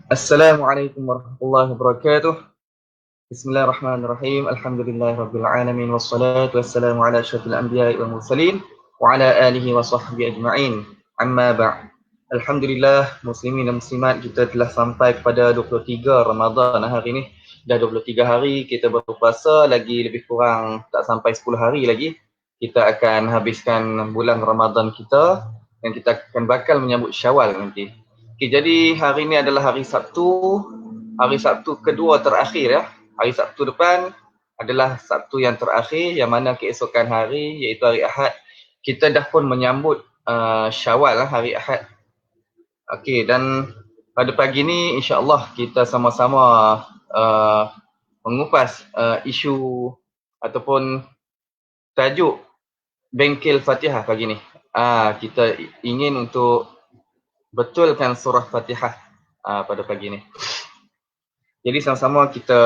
Assalamualaikum warahmatullahi wabarakatuh. Bismillahirrahmanirrahim. Alhamdulillahirabbil alamin wassalatu wassalamu ala asyrafil anbiya'i wal mursalin wa ala alihi wa sahbihi ajma'in. Amma ba'd. Alhamdulillah muslimin dan muslimat, kita telah sampai kepada 23 Ramadan hari ini. Dah 23 hari kita berpuasa, lagi lebih kurang tak sampai 10 hari lagi kita akan habiskan bulan Ramadan kita dan kita akan bakal menyambut Syawal nanti. Okay, jadi hari ini adalah hari Sabtu kedua terakhir ya. Hari Sabtu depan adalah Sabtu yang terakhir, yang mana keesokan hari iaitu hari Ahad kita dah pun menyambut Syawal hari Ahad. Okey, dan pada pagi ni insya-Allah kita sama-sama mengupas isu ataupun tajuk bengkel Fatihah pagi ni. Kita ingin untuk betulkan surah Fatihah pada pagi ni. Jadi sama-sama kita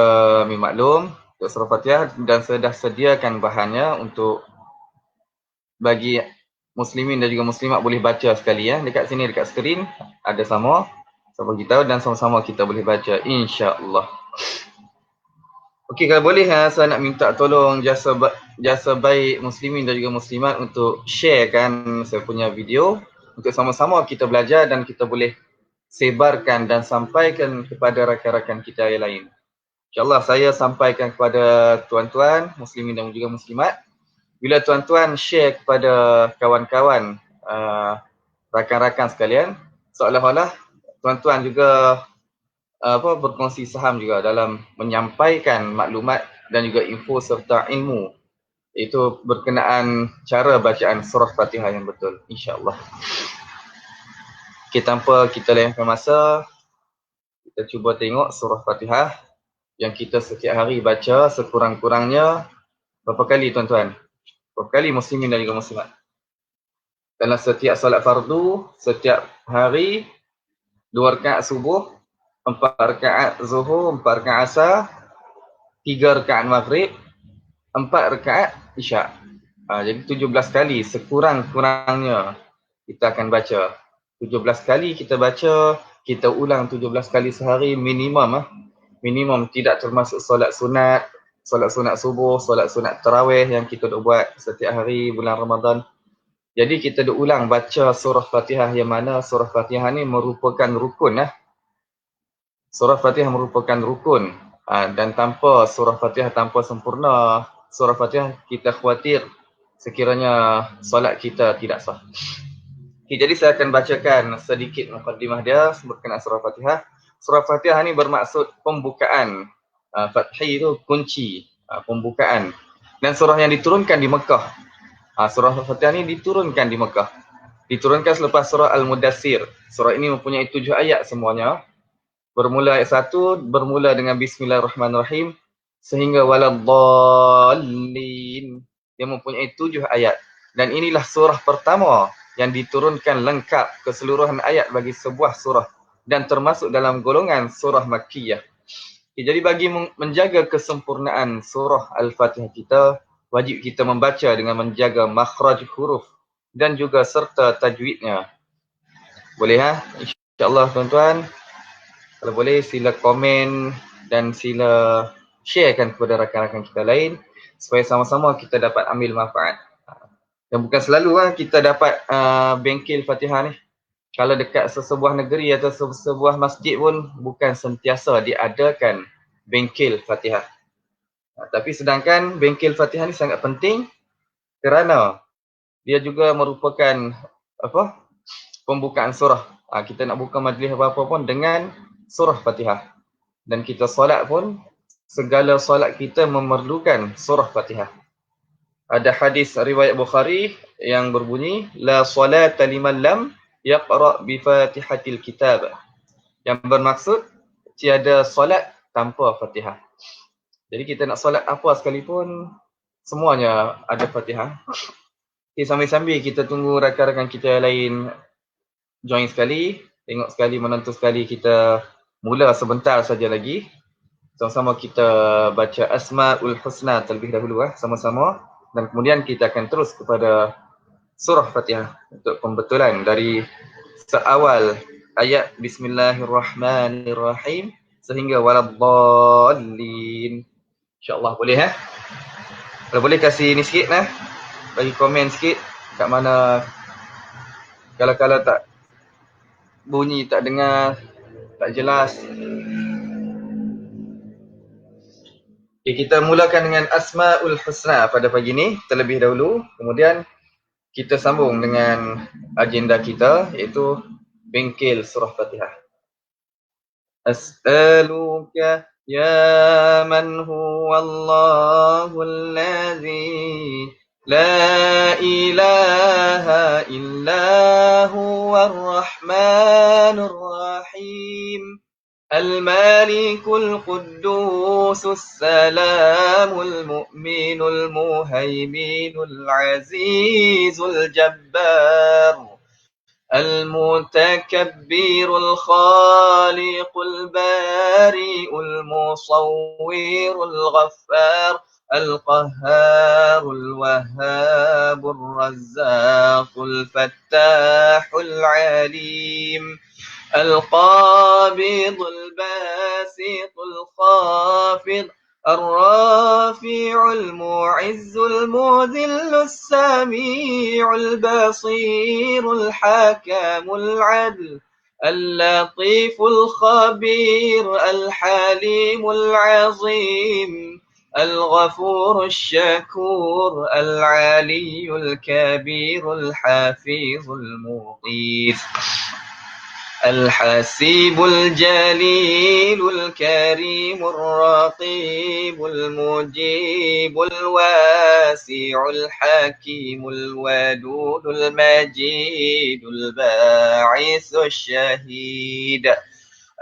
ambil maklum untuk surah Fatihah dan sudah sediakan bahannya untuk bagi muslimin dan juga muslimat boleh baca sekali ya. Dekat sini dekat skrin ada sama kita dan sama-sama kita boleh baca insya-Allah. Okey, kalau boleh saya nak minta tolong jasa baik muslimin dan juga muslimat untuk sharekan saya punya video untuk sama-sama kita belajar dan kita boleh sebarkan dan sampaikan kepada rakan-rakan kita yang lain. InsyaAllah saya sampaikan kepada tuan-tuan muslimin dan juga muslimat. Bila tuan-tuan share kepada kawan-kawan rakan-rakan sekalian, seolah-olah tuan-tuan juga berkongsi saham juga dalam menyampaikan maklumat dan juga info serta ilmu, iaitu berkenaan cara bacaan surah Fatihah yang betul, insya-Allah. Okay, tanpa kita lengahkan masa, kita cuba tengok surah Fatihah yang kita setiap hari baca sekurang-kurangnya berapa kali tuan-tuan? Berapa kali muslimin dan juga muslimat? Dalam setiap solat fardu, setiap hari 2 rakaat subuh, 4 rakaat zuhur, 4 rakaat asar, 3 rakaat maghrib, 4 rakaat isyak. Jadi 17 kali sekurang-kurangnya kita akan baca. 17 kali kita baca, kita ulang 17 kali sehari minimum. Minimum, tidak termasuk solat sunat subuh, solat sunat tarawih yang kita duk buat setiap hari bulan Ramadan. Jadi kita duk ulang baca surah Fatihah, yang mana surah Fatihah ni merupakan rukun. Surah Fatihah merupakan rukun. Dan tanpa surah Fatihah, tanpa sempurna surah Fatihah, kita khawatir sekiranya solat kita tidak sah. Okay, jadi saya akan bacakan sedikit mukadimah dia berkenaan surah Fatihah. Surah Fatihah ni bermaksud pembukaan. Fathi itu kunci, pembukaan. Dan surah yang diturunkan di Mekah. Surah Fatihah ni diturunkan di Mekah. Diturunkan selepas surah Al-Mudassir. Surah ini mempunyai 7 ayat semuanya. Bermula ayat 1, bermula dengan Bismillahirrahmanirrahim sehingga waladdallin. Dia mempunyai 7 ayat. Dan inilah surah pertama yang diturunkan lengkap keseluruhan ayat bagi sebuah surah dan termasuk dalam golongan surah Makkiyah. Jadi bagi menjaga kesempurnaan surah Al-Fatihah kita, wajib kita membaca dengan menjaga makhraj huruf dan juga serta tajwidnya. Boleh InsyaAllah tuan-tuan. Kalau boleh sila komen dan sila sharekan kepada rakan-rakan kita lain supaya sama-sama kita dapat ambil manfaat. Dan bukan selalu kita dapat bengkel Fatihah ni. Kalau dekat sesebuah negeri atau sesebuah masjid pun bukan sentiasa diadakan bengkel Fatihah. Tapi sedangkan bengkel Fatihah ni sangat penting kerana dia juga merupakan pembukaan surah. Kita nak buka majlis apa-apa pun dengan surah Fatihah. Dan kita solat pun, segala solat kita memerlukan surah Fatihah. Ada hadis riwayat Bukhari yang berbunyi, la salata liman lam yaqra' bi Fatihatil Kitab. Yang bermaksud tiada solat tanpa Fatihah. Jadi kita nak solat apa sekalipun, semuanya ada Fatihah. Okay, sambil-sambil kita tunggu rakan-rakan kita lain join sekali, tengok sekali, menonton sekali, kita mula sebentar saja lagi. Sama-sama kita baca Asma'ul Husna terlebih dahulu sama-sama, dan kemudian kita akan terus kepada surah Fatihah untuk pembetulan dari seawal ayat Bismillahirrahmanirrahim sehingga waladdallin. InsyaAllah boleh Kalau boleh kasih ni sikit bagi komen sikit kat mana kalau tak bunyi, tak dengar, tak jelas. Okay, kita mulakan dengan Asmaul Husna pada pagi ni terlebih dahulu. Kemudian kita sambung dengan agenda kita iaitu bengkel surah Fatihah. As'aluka ya man huwallahu alladhi la ilaha illa huwar rahmanur rahim. المالك القدوس السلام المؤمن المهيمن العزيز الجبار المتكبر الخالق البارئ المصور الغفار القهار الوهاب الرزاق الفتاح العليم القابض الباسط الخافض الرافع المعز المذل السميع البصير الحكم العدل اللطيف الخبير الحليم العظيم الغفور الشكور العلي الكبير الحفيظ المغيث الحسيب الجليل الكريم الرقيب المجيب الواسع الحكيم الودود المجيد الباعث الشهيد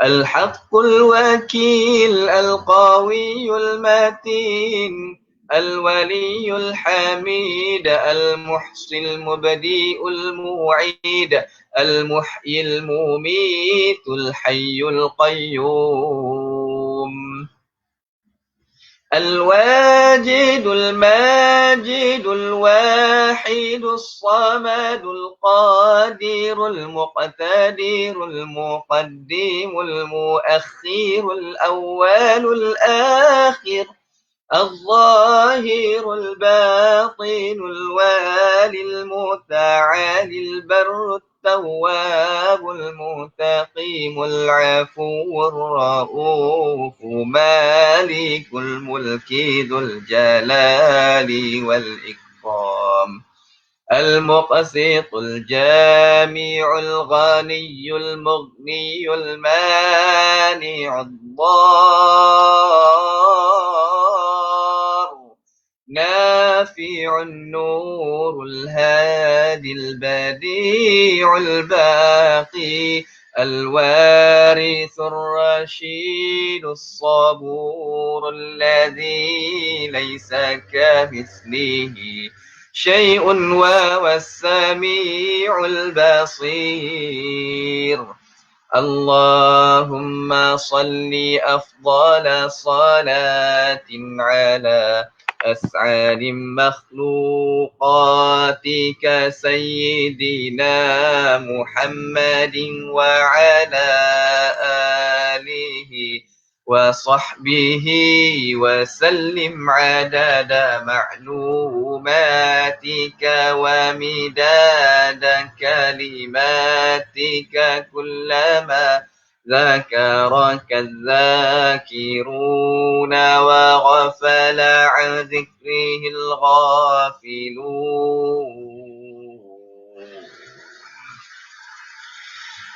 الحق الوكيل القوي المتين الولي الحميد المحصي المبدئ المعيد المحيي المميت الحي القيوم الواجد الماجد الواحد الصمد القادر المقتدر المقدم المؤخر الأول الآخر الظاهر الباطن الوالي المتعالي البر التواب المتقيم العفو الرؤوف مالك الملك ذو الجلال والإكرام المقسط الجامع الغني المغني المانع الضار نافع النور الهادي البديع الباقي الوارث الرشيد الصبور الذي ليس كمثله شيء وهو السميع البصير اللهم صل أفضل صلاة على أسعد مخلوقاتك سيدنا محمد وعلى آله وصحبه وسلم عدد معلوماتك ومداد كلماتك كلما ذكرك الذاكرون وغفل عن ذكره الغافلون.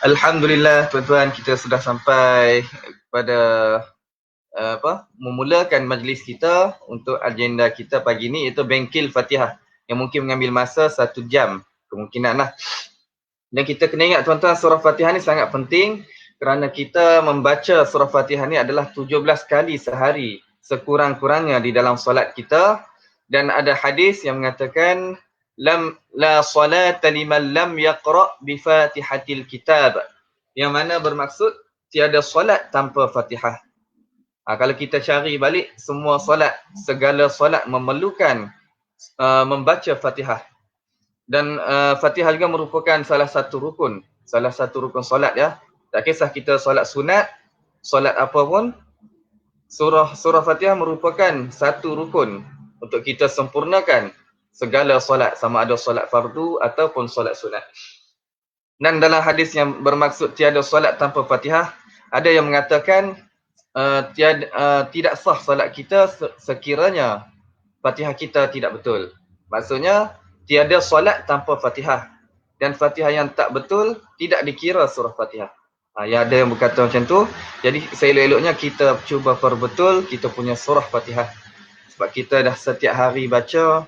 Alhamdulillah tuan-tuan, kita sudah sampai pada memulakan majlis kita untuk agenda kita pagi ni iaitu bengkel Fatihah yang mungkin mengambil masa 1 jam kemungkinan lah. Dan kita kena ingat tuan-tuan, surah Fatihah ni sangat penting kerana kita membaca surah Fatihah ni adalah 17 kali sehari sekurang-kurangnya di dalam solat kita. Dan ada hadis yang mengatakan la salata liman lam yaqra' bi Fatihatil Kitab, yang mana bermaksud tiada solat tanpa Fatihah. Kalau kita cari balik semua solat, segala solat memerlukan membaca Fatihah. Dan Fatihah juga merupakan salah satu rukun salah satu rukun solat ya. Tak kisah kita solat sunat, solat apa pun, surah Fatihah merupakan satu rukun untuk kita sempurnakan segala solat, sama ada solat fardu ataupun solat sunat. Dan dalam hadis yang bermaksud tiada solat tanpa Fatihah, ada yang mengatakan tidak sah solat kita sekiranya Fatihah kita tidak betul. Maksudnya tiada solat tanpa Fatihah, dan Fatihah yang tak betul tidak dikira surah Fatihah. Ya, ada yang berkata macam tu. Jadi seelok-eloknya kita cuba perbetul kita punya surah Fatihah. Sebab kita dah setiap hari baca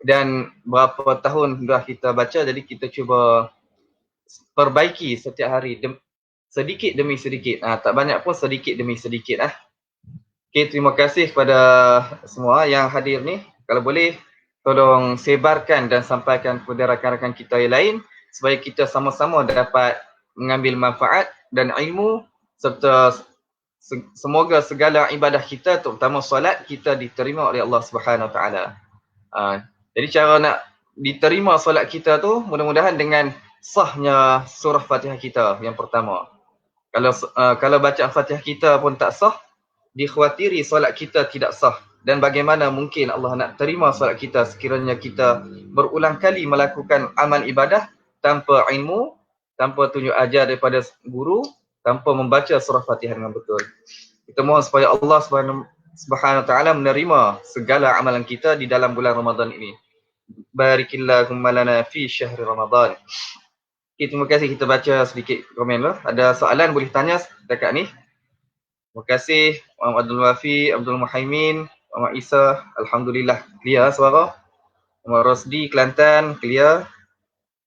dan berapa tahun dah kita baca, jadi kita cuba perbaiki setiap hari sedikit demi sedikit. Tak banyak pun, sedikit demi sedikit. Okay, terima kasih kepada semua yang hadir ni. Kalau boleh tolong sebarkan dan sampaikan kepada rakan-rakan kita yang lain supaya kita sama-sama dapat mengambil manfaat dan ilmu, serta semoga segala ibadah kita, terutama solat kita, diterima oleh Allah Subhanahu Wa Taala. Jadi cara nak diterima solat kita tu mudah-mudahan dengan sahnya surah Fatihah kita yang pertama. Kalau bacaan Fatihah kita pun tak sah, dikhawatiri solat kita tidak sah. Dan bagaimana mungkin Allah nak terima solat kita sekiranya kita berulang kali melakukan amal ibadah tanpa ilmu, tanpa tunjuk ajar daripada guru, tanpa membaca surah Fatihah dengan betul. Kita mohon supaya Allah Subhanahu Wa Taala menerima segala amalan kita di dalam bulan Ramadan ini. Barikillahumma lana fi syahri Ramadan. Okay, terima kasih. Kita baca sedikit komen lah. Ada soalan boleh tanya dekat ni. Terima kasih Muhammad Abdul Wafi, Abdul Muhaimin, Muhammad Isa. Alhamdulillah clear suara. Muhammad Rosdi Kelantan clear.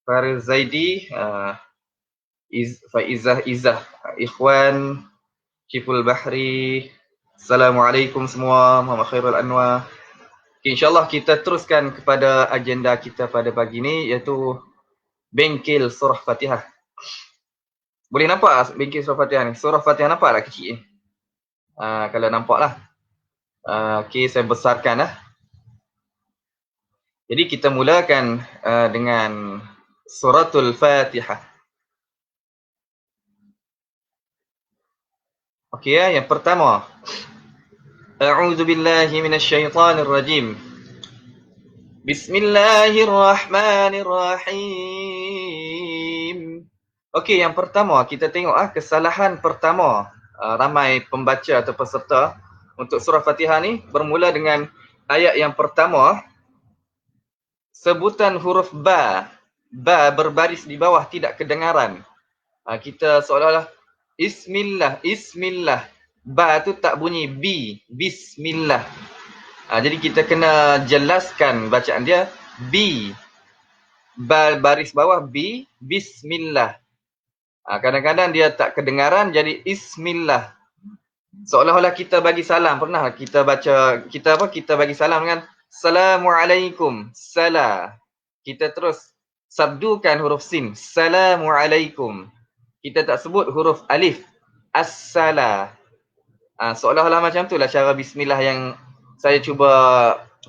Faris Zaidi, Faizah Ikhwan, Syiful Bahri. Assalamualaikum semua. Muhammad Khairul Anwar. Okay, InsyaAllah kita teruskan kepada agenda kita pada pagi ni, iaitu bengkel surah Fatihah. Boleh nampak bengkel surah Fatihah ni? Surah Fatihah nampak tak kecil ni? Kalau nampak lah. Okay, saya besarkan lah. Jadi kita mulakan dengan suratul Fatihah. Okay ya, yang pertama. A'udzu billahi minasyaitonir rajim. Bismillahirrahmanirrahim. Okey, yang pertama kita tengok kesalahan pertama ramai pembaca atau peserta untuk surah Fatihah ni bermula dengan ayat yang pertama, sebutan huruf ba berbaris di bawah tidak kedengaran. Kita seolah-olah Ismillah, ba tu tak bunyi bismillah. Jadi kita kena jelaskan bacaan dia, baris bawah bismillah. Kadang-kadang dia tak kedengaran jadi ismillah. Seolah-olah kita bagi salam. Pernah kita baca, kita bagi salam dengan Assalamualaikum, salah. Kita terus sabdukan huruf sin, Assalamualaikum. Kita tak sebut huruf alif, as-salah. Seolah-olah macam tu lah cara bismillah yang saya cuba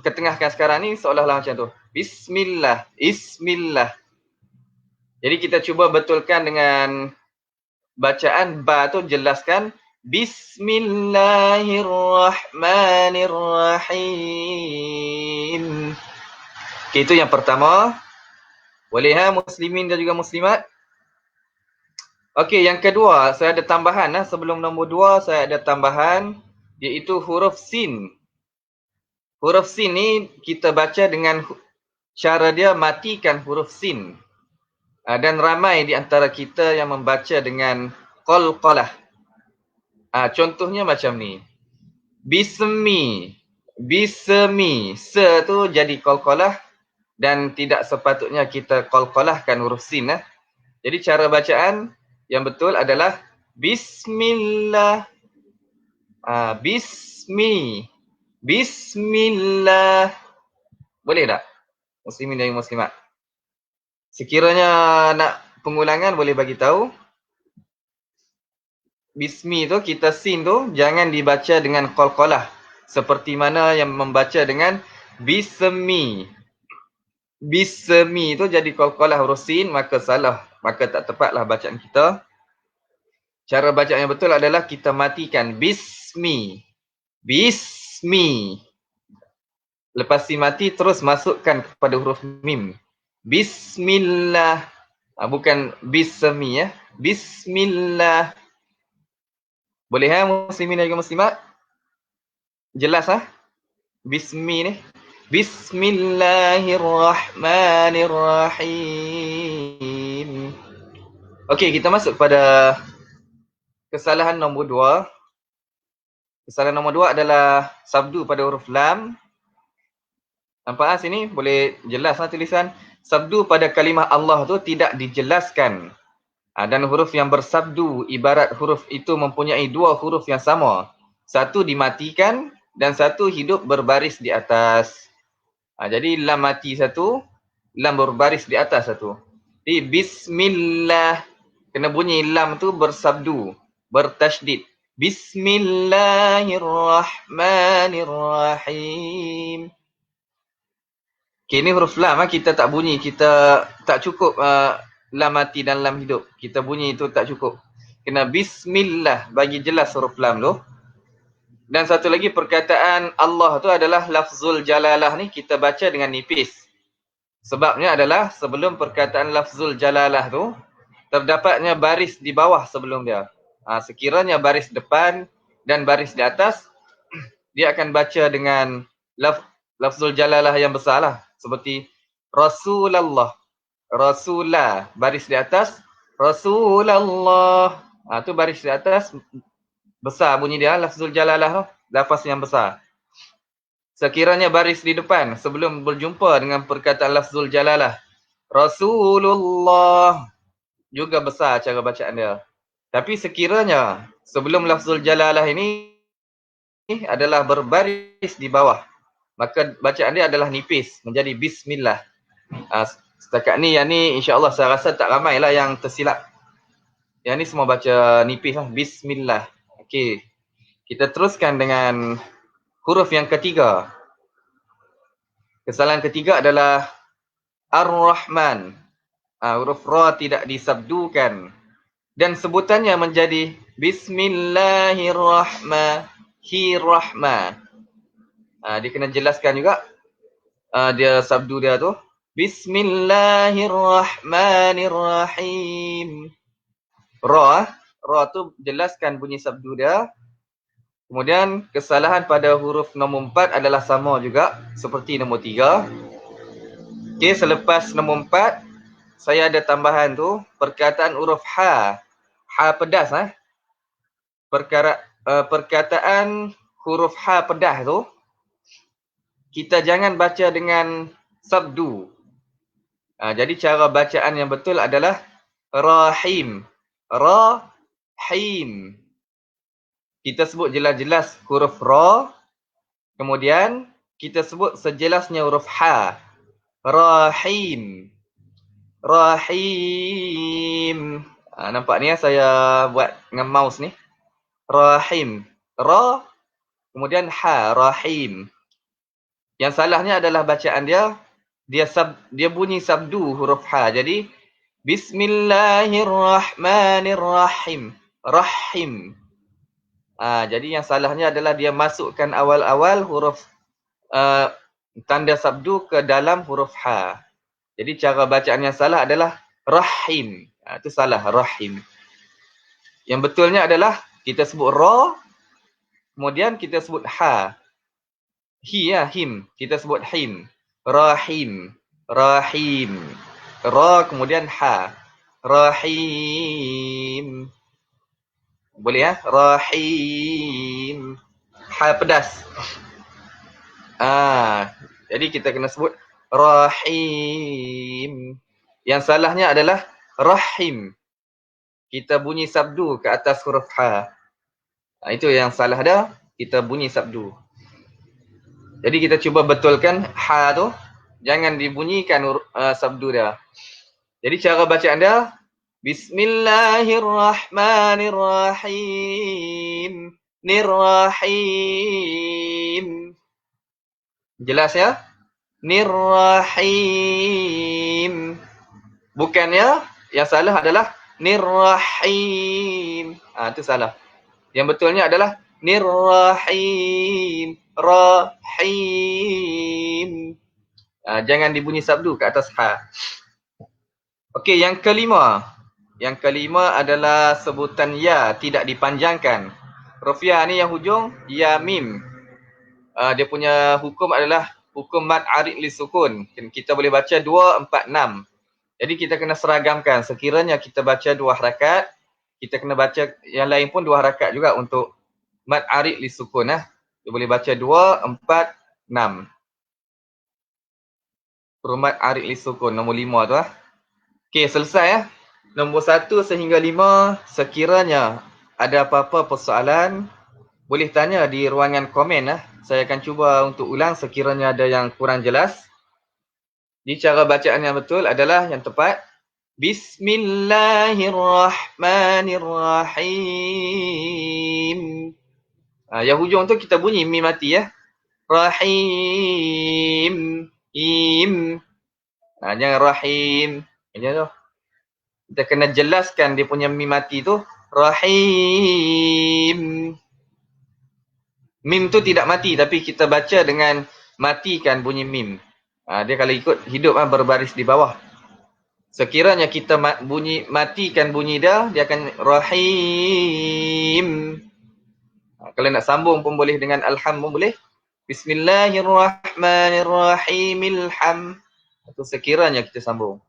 ketengahkan sekarang ni, seolah-olah macam tu. Bismillah, ismillah. Jadi kita cuba betulkan dengan bacaan ba tu, jelaskan Bismillahirrahmanirrahim. Okay, itu yang pertama. Boleh muslimin dan juga muslimat? Okey, yang kedua, saya ada tambahan sebelum nombor 2 saya ada tambahan, iaitu huruf sin. Huruf sin ni kita baca dengan cara dia matikan huruf sin. Dan ramai di antara kita yang membaca dengan qalqalah. Contohnya macam ni. Bismi, se tu jadi qalqalah dan tidak sepatutnya kita qalqalahkan huruf sin. Jadi cara bacaan yang betul adalah bismillah. Bismillah. Boleh tak? Muslimin dan muslimat. Sekiranya nak pengulangan boleh bagi tahu. Bismi tu, kita sin tu jangan dibaca dengan qalqalah seperti mana yang membaca dengan bismi. Bismi tu jadi qalqalah huruf sin, maka salah maka tak tepatlah bacaan kita. Cara bacaan yang betul adalah kita matikan bismi. Bismi. Lepas si mati, terus masukkan kepada huruf mim. Bismillah. Bukan bismi ya. Bismillah. Boleh muslimin dan muslimat? Jelas Bismi ni. Bismillahirrahmanirrahim. Okey, kita masuk pada kesalahan nombor 2. Kesalahan nombor 2 adalah sabdu pada huruf lam. Nampak sini? Boleh jelas tulisan. Sabdu pada kalimah Allah tu tidak dijelaskan. Dan huruf yang bersabdu ibarat huruf itu mempunyai dua huruf yang sama. Satu dimatikan dan satu hidup berbaris di atas. Jadi lam mati satu, lam berbaris di atas satu. Jadi bismillah. Kena bunyi lam tu bersabdu, bertasydid. Bismillahirrahmanirrahim. Okay, ini huruf lam kita tak bunyi, kita tak cukup lam mati dan lam hidup. Kita bunyi itu tak cukup. Kena bismillah bagi jelas huruf lam tu. Dan satu lagi perkataan Allah tu adalah lafzul jalalah ni kita baca dengan nipis. Sebabnya adalah sebelum perkataan lafzul jalalah tu terdapatnya baris di bawah sebelum dia. Sekiranya baris depan dan baris di atas, dia akan baca dengan lafzul jalalah yang besar lah. Seperti Rasulullah. Rasulah. Baris di atas. Rasulullah. Tu baris di atas. Besar bunyi dia. Lafzul jalalah tu. Lafaz yang besar. Sekiranya baris di depan. Sebelum berjumpa dengan perkataan lafzul jalalah. Rasulullah. Juga besar cara bacaan dia. Tapi sekiranya sebelum lafzul jalalah ini adalah berbaris di bawah, maka bacaan dia adalah nipis, menjadi bismillah. Setakat ni, yang ni insya-Allah saya rasa tak ramai lah yang tersilap. Yang ni semua baca nipis lah, bismillah. Okey. Kita teruskan dengan huruf yang ketiga. Kesalahan ketiga adalah Ar-Rahman. Huruf Ra tidak disabdukan. Dan sebutannya menjadi Bismillahirrahmanirrahim. Dia kena jelaskan juga dia sabdu dia tu. Bismillahirrahmanirrahim. Ra tu jelaskan bunyi sabdu dia. Kemudian kesalahan pada huruf nombor 4 adalah sama juga seperti nombor 3. Okey, selepas nombor 4 saya ada tambahan tu perkataan huruf ha. Ha pedas perkataan huruf ha pedas tu kita jangan baca dengan sabdu. Jadi cara bacaan yang betul adalah rahim. Rahim. Kita sebut jelas-jelas huruf ra. Kemudian kita sebut sejelasnya huruf ha. Rahim. Rahim. Nampak ni saya buat dengan mouse ni. Rahim. Ra. Kemudian ha. Rahim. Yang salahnya adalah bacaan dia. Dia bunyi sabdu huruf ha. Jadi Bismillahirrahmanirrahim. Rahim. Jadi yang salahnya adalah dia masukkan awal-awal huruf tanda sabdu ke dalam huruf ha. Jadi cara bacaan yang salah adalah rahim. Itu salah, rahim. Yang betulnya adalah kita sebut ra, kemudian kita sebut ha. Him. Kita sebut him. Rahim. Rahim. Ra kemudian ha. Rahim. Boleh Rahim. Ha pedas. Jadi kita kena sebut Rahim. Yang salahnya adalah Rahim. Kita bunyi sabdu ke atas huruf ha. Itu yang salah dah. Kita bunyi sabdu. Jadi kita cuba betulkan ha tu. Jangan dibunyikan sabdu dia. Jadi cara bacaan dia. Bismillahirrahmanirrahim. Nirrahim. Jelas ya? Nirrahim. Bukannya yang salah adalah nirrahim. Itu salah. Yang betulnya adalah nirrahim. Rahim. Jangan dibunyi sabdu ke atas ha. Okey, yang kelima. Yang kelima adalah sebutan ya, tidak dipanjangkan. Huruf ya ni yang hujung, ya mim. Dia punya hukum adalah hukum mad arid li sukun. Kita boleh baca 2, 4, 6. Jadi kita kena seragamkan. Sekiranya kita baca 2 harakat, kita kena baca yang lain pun 2 harakat juga untuk mad arid li sukun. Dia boleh baca 2, 4, 6. Huruf mad arid li sukun, nombor 5 tu. Okey, selesai. Nombor 1 sehingga 5, sekiranya ada apa-apa persoalan, boleh tanya di ruangan komen. Saya akan cuba untuk ulang sekiranya ada yang kurang jelas. Jadi cara bacaan yang betul adalah yang tepat. Bismillahirrahmanirrahim. Yang hujung tu kita bunyi mim mati ya. Rahim. Im. Jangan rahim. Macam tu. Kita kena jelaskan dia punya mim mati tu. Rahim. Mim tu tidak mati tapi kita baca dengan matikan bunyi mim. Dia kalau ikut hidup berbaris di bawah. Sekiranya kita matikan bunyi dia akan rahim. Kalau nak sambung pun boleh dengan alham pun boleh. Bismillahirrahmanirrahim. Ilham. Itu sekiranya kita sambung.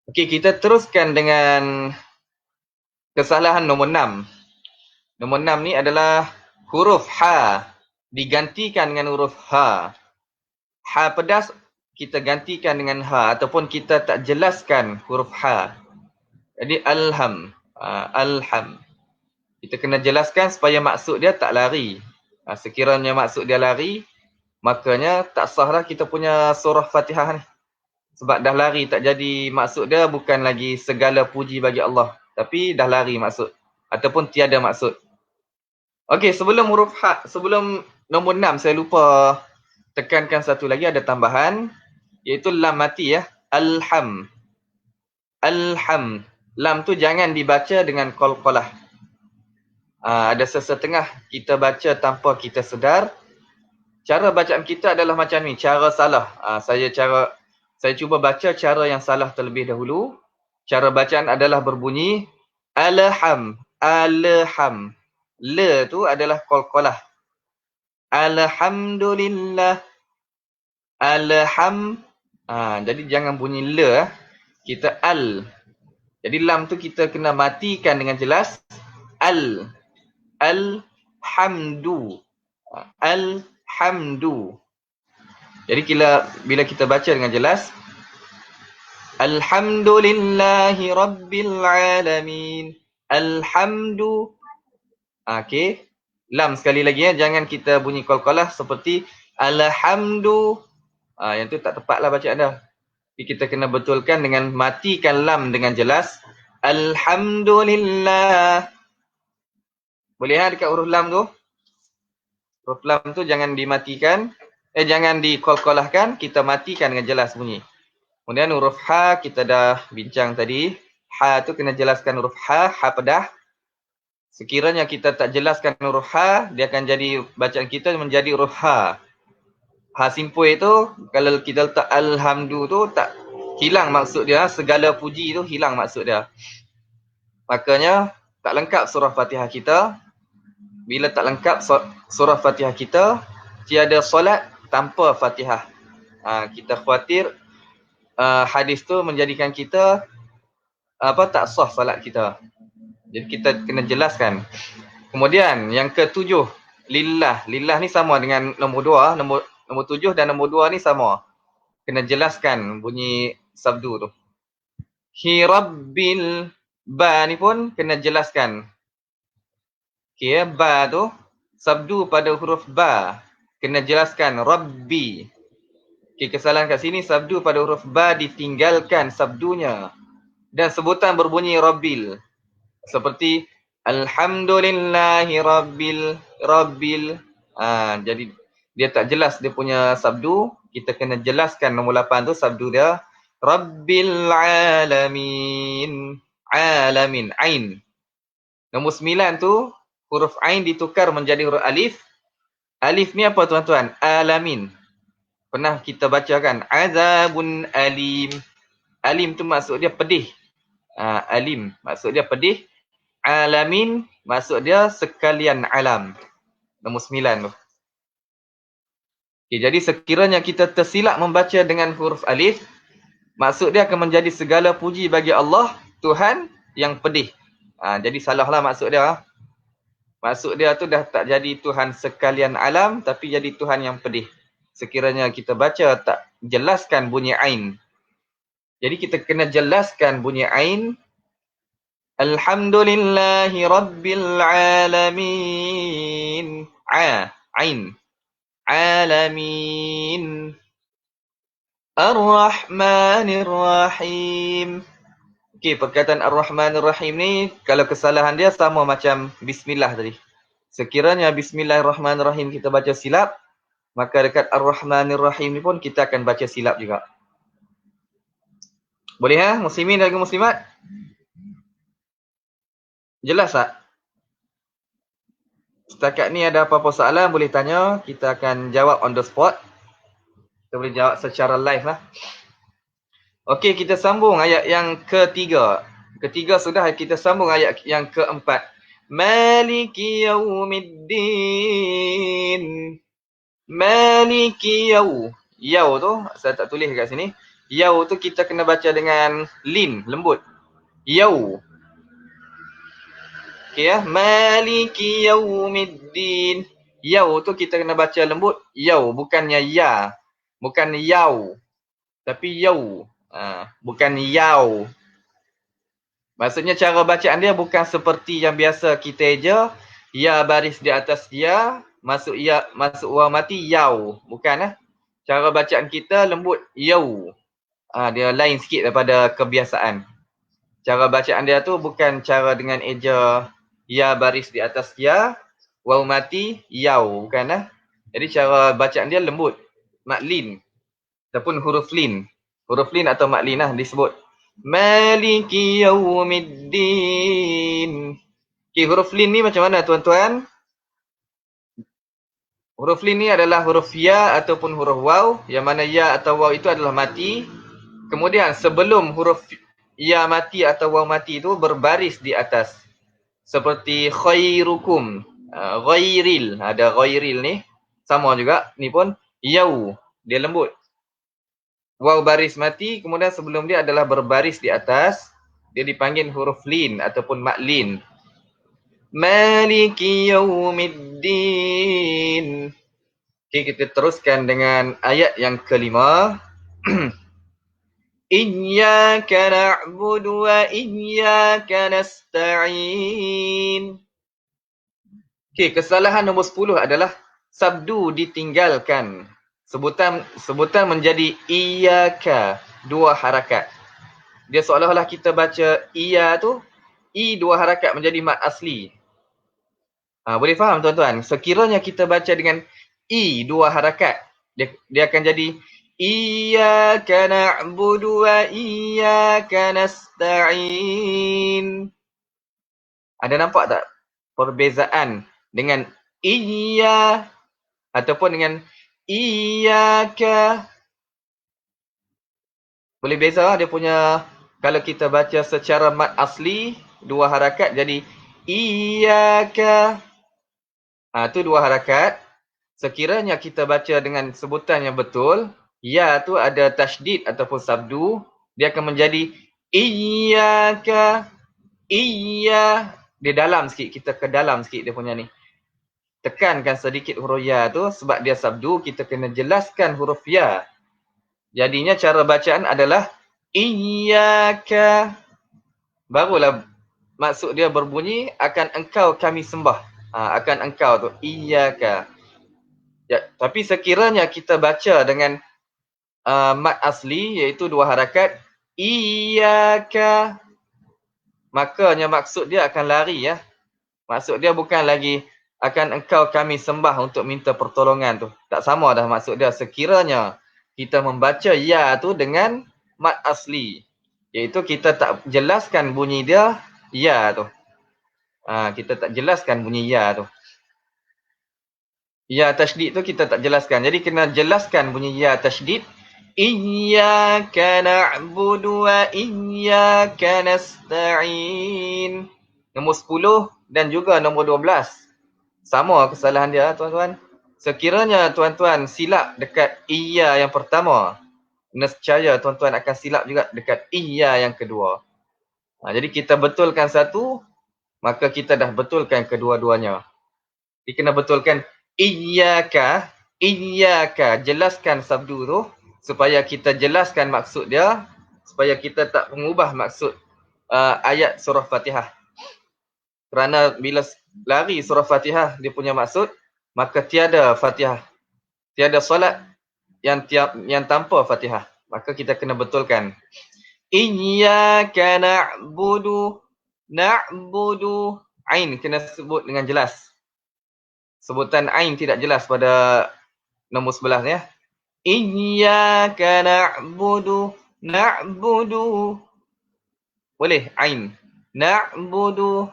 Okey, kita teruskan dengan kesalahan nombor 6. Nombor 6 ni adalah huruf ha digantikan dengan huruf ha. Ha pedas kita gantikan dengan ha ataupun kita tak jelaskan huruf ha. Jadi alham. Alham. Kita kena jelaskan supaya maksud dia tak lari. Sekiranya maksud dia lari, makanya tak sahlah kita punya surah Fatihah ni. Sebab dah lari, tak jadi maksud dia bukan lagi segala puji bagi Allah. Tapi dah lari maksud. Ataupun tiada maksud. Okey, sebelum huruf ha, sebelum nombor 6 saya lupa tekankan satu lagi, ada tambahan. Iaitu lam mati ya. Alham. Alham. Lam tu jangan dibaca dengan qalqalah. Ada sesetengah kita baca tanpa kita sedar. Cara bacaan kita adalah macam ni. Cara salah. Saya cuba baca cara yang salah terlebih dahulu. Cara bacaan adalah berbunyi alham. Alham. Le tu adalah qalqalah. Alhamdulillah. Alham. Jadi jangan bunyi le. Kita al. Jadi lam tu kita kena matikan dengan jelas. Al. Alhamdu. Alhamdu. Jadi bila kita baca dengan jelas. Alhamdulillahi Rabbil Alamin. Alhamdu. Okey. Lam sekali lagi ya. Jangan kita bunyi qalqalah seperti alhamdu. Yang tu tak tepatlah bacaan dah. Tapi kita kena betulkan dengan matikan lam dengan jelas. Alhamdulillah. Boleh dekat huruf lam tu? Huruf lam tu jangan dimatikan. Jangan dikolkolahkan. Kita matikan dengan jelas bunyi. Kemudian huruf ha kita dah bincang tadi. Ha tu kena jelaskan huruf ha. Ha pedah. Sekiranya kita tak jelaskan huruf ha, dia akan jadi bacaan kita menjadi huruf ha. Ha simpul tu, kalau kita letak alhamdu tu, tak hilang maksud dia. Segala puji tu hilang maksud dia. Makanya, tak lengkap surah Fatihah kita. Bila tak lengkap surah Fatihah kita, tiada solat tanpa Fatihah. Kita khawatir hadis tu menjadikan kita tak sah solat kita. Jadi kita kena jelaskan. Kemudian, yang ketujuh, lillah. Lillah ni sama dengan nombor 2. Nombor 7 dan nombor 2 ni sama. Kena jelaskan bunyi sabdu tu. Hi rabbil ba ni pun kena jelaskan. Okey, ba tu sabdu pada huruf ba. Kena jelaskan rabbi. Okey, kesalahan kat sini sabdu pada huruf ba ditinggalkan sabdunya. Dan sebutan berbunyi rabbil. Seperti alhamdulillahi rabbil. Jadi dia tak jelas dia punya sabdu. Kita kena jelaskan nombor 8 tu sabdu dia. Rabbil alamin. Alamin. Ain. Nombor 9 tu, huruf Ain ditukar menjadi huruf Alif. Alif ni apa tuan-tuan? Alamin. Pernah kita baca kan? Azabun alim. Alim tu maksud dia pedih. Alim maksud dia pedih. Alamin maksud dia sekalian alam. Nombor 9 tu. Okay, jadi sekiranya kita tersilap membaca dengan huruf alif, maksud dia akan menjadi segala puji bagi Allah, Tuhan yang pedih. Jadi salahlah maksud dia. Maksud dia tu dah tak jadi Tuhan sekalian alam, tapi jadi Tuhan yang pedih. Sekiranya kita baca tak jelaskan bunyi ain. Jadi kita kena jelaskan bunyi ain. Alhamdulillahi Rabbil Alamin. Ain. Alamin. Ar-Rahmanir Rahim. Okey, perkataan Ar-Rahmanir Rahim ni, kalau kesalahan dia sama macam Bismillah tadi. Sekiranya Bismillahirrahmanirrahim kita baca silap, maka dekat Ar-Rahmanir Rahim ni pun kita akan baca silap juga. Boleh muslimin dan muslimat? Jelas tak? Setakat ni ada apa-apa soalan boleh tanya, kita akan jawab on the spot. Kita boleh jawab secara live lah. Okey, kita sambung ayat yang ketiga. Ketiga sudah, kita sambung ayat yang keempat. Maliki yaumiddin. Maliki yau. Yau tu, saya tak tulis kat sini. Yau tu kita kena baca dengan lin, lembut. Yau. Okey ya. Maliki yaumiddin. Yau tu kita kena baca lembut. Yau, bukannya ya. Bukan yau. Tapi yau. Bukan yau. Maksudnya cara bacaan dia bukan seperti yang biasa kita eja. Ya baris di atas ya. Masuk ya, masuk waw mati yau. Bukan Cara bacaan kita lembut yau. Dia lain sikit daripada kebiasaan. Cara bacaan dia tu bukan cara dengan eja ya baris di atas ya, waw mati yau, bukan Jadi cara bacaan dia lembut, maklin ataupun huruf lin. Huruf lin atau maklin disebut. Maliki yaumiddin. Okey, huruf lin ni macam mana tuan-tuan? Huruf lin ni adalah huruf ya ataupun huruf waw, yang mana ya atau waw itu adalah mati. Kemudian sebelum huruf ya mati atau waw mati itu berbaris di atas. Seperti khairukum, ghairil, ada ghairil ni. Sama juga, ni pun yau, dia lembut. Waw baris mati, kemudian sebelum dia adalah berbaris di atas. Dia dipanggil huruf lin ataupun maklin. Maliki yaumiddin. Okey, kita teruskan dengan ayat yang kelima. Iyyaka na'budu wa iyyaka nasta'in. Okey, kesalahan nombor 10 adalah sabdu ditinggalkan. Sebutan menjadi iyyaka, dua harakat. Dia seolah-olah kita baca iya tu, i dua harakat menjadi mad asli. Boleh faham tuan-tuan? Sekiranya kita baca dengan i dua harakat, dia akan jadi iyyaka na'budu wa iyyaka nasta'in. Ada nampak tak perbezaan dengan iya ataupun dengan iyyaka? Boleh beza dia punya. Kalau kita baca secara mad asli, dua harakat jadi iyyaka. Tu dua harakat. Sekiranya kita baca dengan sebutan yang betul, ya tu ada tasydid ataupun sabdu, dia akan menjadi iyyaka. Iya. Dia dalam sikit, kita ke dalam sikit dia punya ni. Tekankan sedikit huruf ya tu, sebab dia sabdu, kita kena jelaskan huruf ya. Jadinya cara bacaan adalah iyyaka. Barulah maksud dia berbunyi, akan engkau kami sembah. Akan engkau tu, iyyaka. Ya, tapi sekiranya kita baca dengan mad asli, iaitu dua harakat, iyyaka, makanya maksud dia akan lari Maksud dia bukan lagi akan engkau kami sembah untuk minta pertolongan tu. Tak sama dah maksud dia. Sekiranya kita membaca ya tu dengan mat asli. Iaitu kita tak jelaskan bunyi dia ya tu. Kita tak jelaskan bunyi ya tu. Ya tasydid tu kita tak jelaskan. Jadi kena jelaskan bunyi ya tasydid. Iyyaka na'budu wa iyyaka nasta'in. Nombor 10 dan juga nombor 12. Sama kesalahan dia tuan-tuan. Sekiranya tuan-tuan silap dekat iya yang pertama, nescaya tuan-tuan akan silap juga dekat iya yang kedua. Jadi kita betulkan satu, maka kita dah betulkan kedua-duanya. Jadi kena betulkan iyyaka, iyyaka, jelaskan sabdu tu supaya kita jelaskan maksud dia, supaya kita tak mengubah maksud ayat surah Fatihah. Kerana bila lari surah Fatihah dia punya maksud, maka tiada Fatihah, tiada solat yang tanpa Fatihah. Maka kita kena betulkan. Iyyaka na'budu, na'budu, ain kena sebut dengan jelas. Sebutan ain tidak jelas pada nombor 11 ya. Iyyaka na'budu, na'budu. Boleh ain. Na'budu.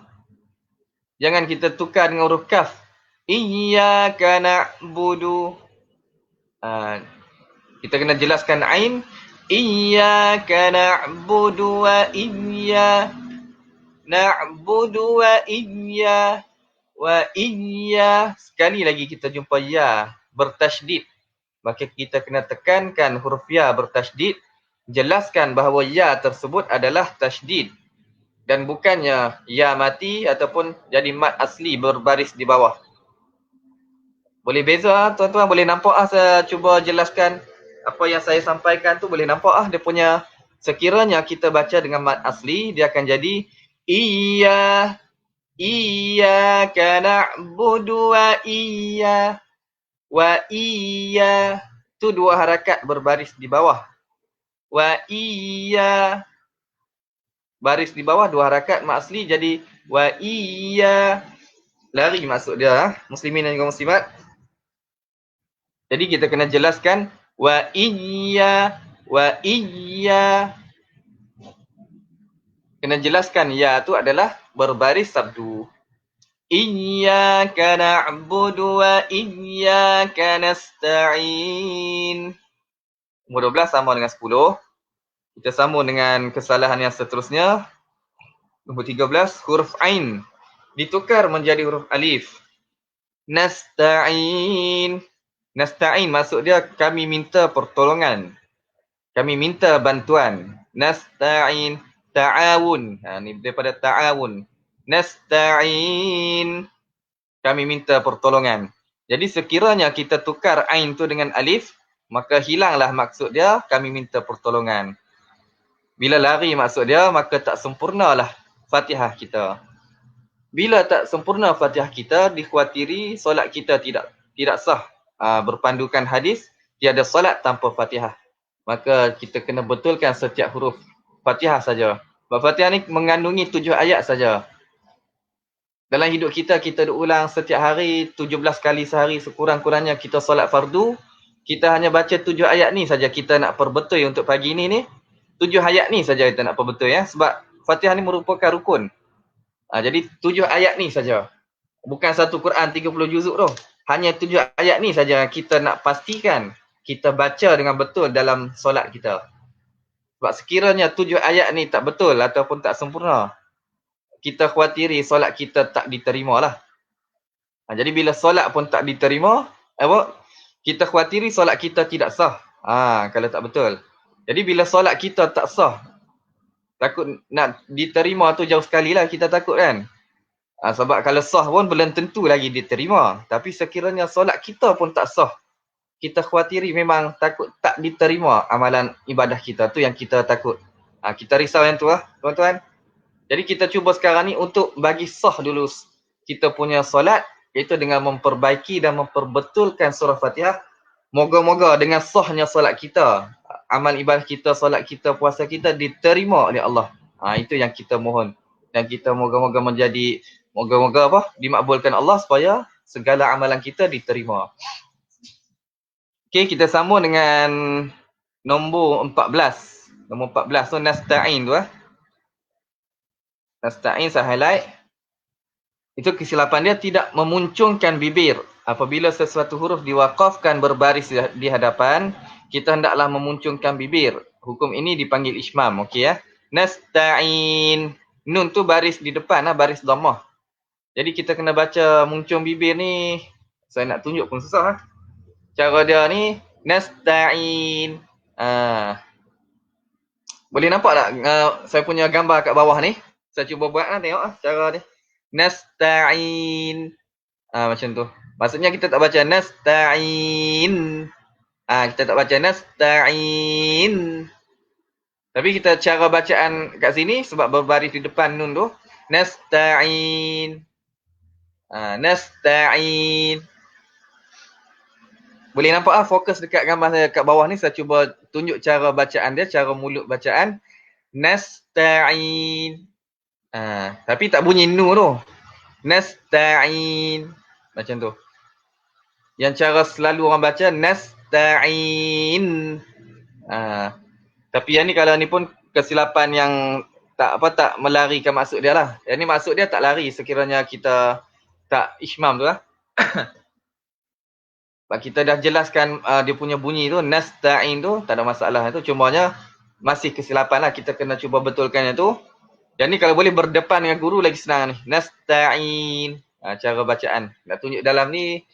Jangan kita tukar dengan huruf kaf. Iyyaka na'budu. Kita kena jelaskan ain. Iyyaka na'budu wa iyyaka na'budu wa iyyaka wa iyyaka. Sekali lagi kita jumpa ya bertasydid. Maka kita kena tekankan huruf ya bertasydid. Jelaskan bahawa ya tersebut adalah tasydid. Dan bukannya ya mati ataupun jadi mat asli berbaris di bawah. Boleh beza tuan-tuan, boleh nampak saya cuba jelaskan apa yang saya sampaikan tu, boleh nampak dia punya, sekiranya kita baca dengan mat asli dia akan jadi iyyaka na'budu wa iyyaka, tu dua harakat berbaris di bawah. Wa iyyaka, baris di bawah dua harakat, mat asli jadi wa iyyaka, lari maksud dia muslimin dan juga muslimat. Jadi kita kena jelaskan wa iyyaka, kena jelaskan ya tu adalah berbaris sabdu. Iyyaka na'budu wa iyyaka nasta'in. Nombor 12 sama dengan 10. Kita sambung dengan kesalahan yang seterusnya. Nombor 13, huruf ain ditukar menjadi huruf alif. Nasta'in. Nasta'in maksud dia kami minta pertolongan. Kami minta bantuan. Nasta'in, ta'awun. Ni daripada ta'awun. Nasta'in, kami minta pertolongan. Jadi sekiranya kita tukar ain tu dengan alif, maka hilanglah maksud dia kami minta pertolongan. Bila lari maksud dia, maka tak sempurnalah Fatihah kita. Bila tak sempurna Fatihah kita, dikhawatiri solat kita tidak sah. Berpandukan hadis, tiada solat tanpa Fatihah. Maka kita kena betulkan setiap huruf Fatihah saja. Sebab Fatihah ni mengandungi 7 ayat saja. Dalam hidup kita ulang setiap hari 17 kali sehari sekurang-kurangnya kita solat fardu. Kita hanya baca 7 ayat ni saja kita nak perbetul untuk pagi ni. 7 ayat ni saja kita nak perbetul ya. Sebab Fatihah ni merupakan rukun. Jadi 7 ayat ni saja. Bukan satu Quran 30 juzuk tu. Hanya 7 ayat ni saja kita nak pastikan kita baca dengan betul dalam solat kita. Sebab sekiranya 7 ayat ni tak betul ataupun tak sempurna, kita khawatiri solat kita tak diterima lah. Jadi bila solat pun tak diterima, kita khawatiri solat kita tidak sah. Kalau tak betul. Jadi bila solat kita tak sah, takut nak diterima tu jauh sekali lah kita takut kan. Sebab kalau sah pun belum tentu lagi diterima. Tapi sekiranya solat kita pun tak sah, kita khawatiri memang takut tak diterima amalan ibadah kita. Tu yang kita takut. Kita risau yang tu lah tuan-tuan. Jadi kita cuba sekarang ni untuk bagi sah dulu kita punya solat, iaitu dengan memperbaiki dan memperbetulkan surah Fatihah. Moga-moga dengan sahnya solat kita, amal ibadah kita, solat kita, puasa kita diterima oleh Allah. Itu yang kita mohon. Dan kita moga-moga dimakbulkan Allah supaya segala amalan kita diterima. Okey, kita sambung dengan nombor 14. Nombor 14 tu nasta'in tu Nasta'in saya highlight. Itu kesilapan dia tidak memuncungkan bibir. Apabila sesuatu huruf diwakafkan berbaris di hadapan, kita hendaklah memuncungkan bibir. Hukum ini dipanggil ismam, okey ya. Nasta'in. Nun tu baris di depan baris dhammah. Jadi kita kena baca muncung bibir ni. Saya nak tunjuk pun susah Cara dia ni nasta'in. Boleh nampak tak saya punya gambar kat bawah ni? Saya cuba buat tengok cara ni. Nasta'in. Macam tu. Maksudnya kita tak baca nasta'in. Kita tak baca nasta'in. Tapi kita cara bacaan kat sini sebab berbaris di depan nun tu. Nasta'in. Nasta'in. Boleh nampak fokus dekat gambar saya kat bawah ni. Saya cuba tunjuk cara bacaan dia, cara mulut bacaan. Nasta'in. Tapi tak bunyi nu tu. Nasta'in. Macam tu. Yang cara selalu orang baca nasta'in. Tapi yang ni kalau ni pun kesilapan yang tak melarikan maksud dia lah. Yang ni maksud dia tak lari sekiranya kita tak ismam tu Kita dah jelaskan dia punya bunyi tu, nasta'in tu, tak ada masalah. Itu cumanya masih kesilapan lah. Kita kena cuba betulkan yang tu. Yang ni kalau boleh berdepan dengan guru lagi senang ni. Nasta'in. Cara bacaan. Nak tunjuk dalam ni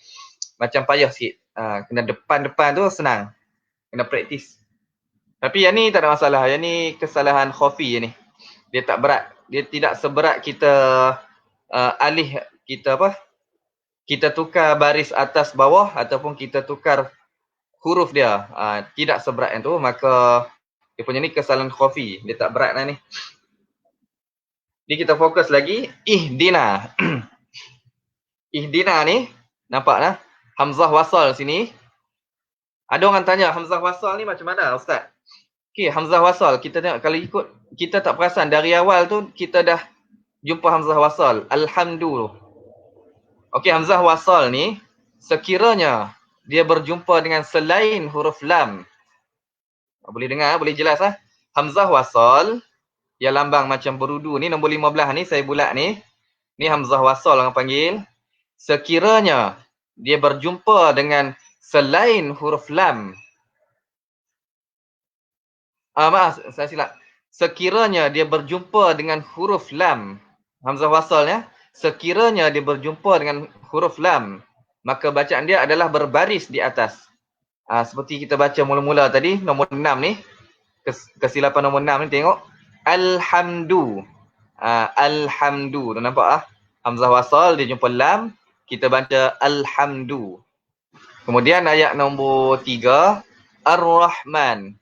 macam payah sikit. Kena depan-depan tu senang. Kena praktis. Tapi yang ni tak ada masalah. Yang ni kesalahan khafi ni. Dia tak berat. Dia tidak seberat kita alih kita kita tukar baris atas bawah ataupun kita tukar huruf dia. Tidak seberat yang tu. Maka dia punya ni kesalahan khafi. Dia tak berat lah ni. Jadi kita fokus lagi. Ihdina. Ihdina ni. Nampak lah. Hamzah wasal sini. Ada orang tanya hamzah wasal ni macam mana Ustaz? Okey, hamzah wasal. Kita tengok kalau ikut. Kita tak perasan. Dari awal tu kita dah jumpa hamzah wasal. Alhamdulillah. Okey, hamzah wasal ni. Sekiranya dia berjumpa dengan selain huruf lam. Boleh dengar, boleh jelas Hamzah wasal. Yang lambang macam berudu ni, nombor 15 ni, saya bulat ni. Ni hamzah wasal orang panggil. Sekiranya dia berjumpa dengan selain huruf lam. Maaf, saya silap. Sekiranya dia berjumpa dengan huruf lam. Hamzah wasal ya. Sekiranya dia berjumpa dengan huruf lam. Maka bacaan dia adalah berbaris di atas. Seperti kita baca mula-mula tadi, nombor 6 ni. Kesilapan nombor 6 ni tengok. Alhamdu. Alhamdu. Tu nampak Hamzah wasal dia jumpa lam, kita baca alhamdu. Kemudian ayat nombor 3, Ar-Rahman.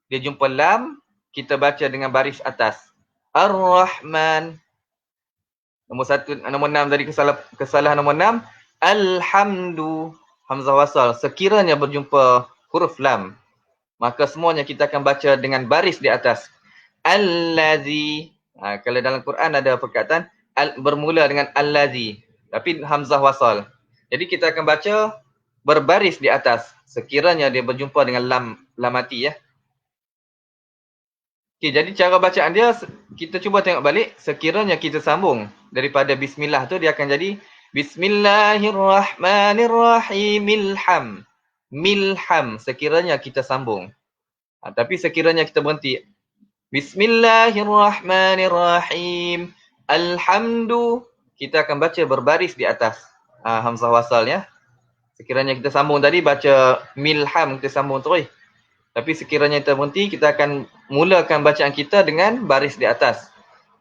Dia jumpa lam, kita baca dengan baris atas. Ar-Rahman. Nombor 1, nombor 6 tadi kesalahan nombor 6, Alhamdu. Hamzah wasal sekiranya berjumpa huruf lam, maka semuanya kita akan baca dengan baris di atas. Allazi. Kalau dalam Quran ada perkataan bermula dengan allazi, tapi hamzah wasal. Jadi kita akan baca berbaris di atas sekiranya dia berjumpa dengan lam mati ya. Okey, jadi cara bacaan dia kita cuba tengok balik. Sekiranya kita sambung daripada bismillah tu dia akan jadi Bismillahirrahmanirrahim. Milham sekiranya kita sambung. Tapi sekiranya kita berhenti Bismillahirrahmanirrahim. Alhamdu. Kita akan baca berbaris di atas hamzah wasal ya. Sekiranya kita sambung tadi baca milham, kita sambung terus. Tapi sekiranya kita berhenti, kita akan mulakan bacaan kita dengan baris di atas.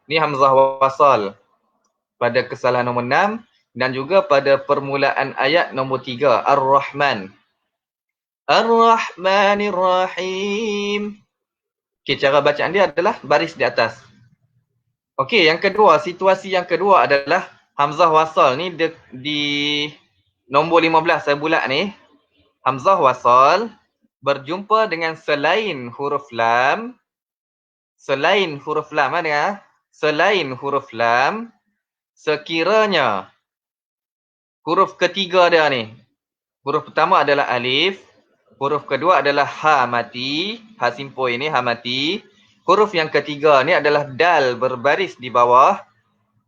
Ni hamzah wasal pada kesalahan nombor 6 dan juga pada permulaan ayat nombor 3, Ar-Rahman. Ar-Rahmanirrahim. Okey, cara bacaan dia adalah baris di atas. Okey, yang kedua, situasi yang kedua adalah hamzah wasal ni di nombor 15 saya bulat ni. Hamzah wasal berjumpa dengan selain huruf lam. Selain huruf lam, dengar? Selain huruf lam, sekiranya huruf ketiga dia ni. Huruf pertama adalah alif, Huruf kedua adalah ha mati. Ha simpoi ini ha mati. Huruf yang ketiga ni adalah dal berbaris di bawah.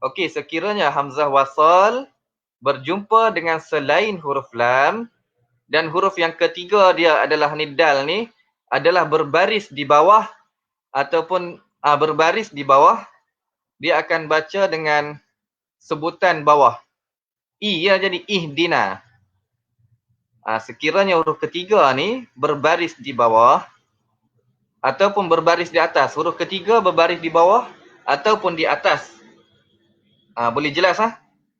Okey, sekiranya hamzah wasal berjumpa dengan selain huruf lam dan huruf yang ketiga dia adalah ni dal ni adalah berbaris di bawah ataupun berbaris di bawah, dia akan baca dengan sebutan bawah. I ya, jadi ihdina. Sekiranya huruf ketiga ni berbaris di bawah ataupun berbaris di atas. Huruf ketiga berbaris di bawah ataupun di atas. Boleh jelas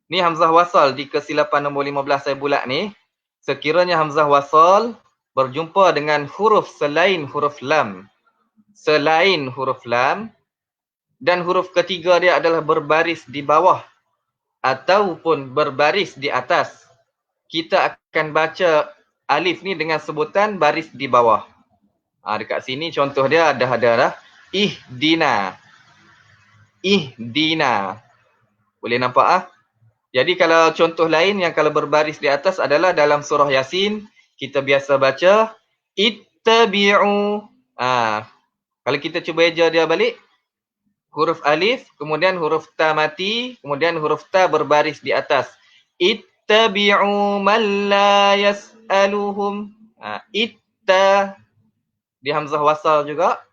Ni hamzah wasal di kesilapan nombor 15 saya bulat ni. Sekiranya hamzah wasal berjumpa dengan huruf selain huruf lam. Selain huruf lam dan huruf ketiga dia adalah berbaris di bawah ataupun berbaris di atas. Kita akan baca alif ni dengan sebutan baris di bawah. Dekat sini contoh dia dah ada dah. Ihdina. Ihdina. Boleh nampak Jadi kalau contoh lain yang kalau berbaris di atas adalah dalam surah Yasin, kita biasa baca ittabi'u. Kalau kita cuba eja dia balik, huruf alif, kemudian huruf ta mati, kemudian huruf ta berbaris di atas. Ittabi'u man la yas'aluhum. Itta di hamzah wasal juga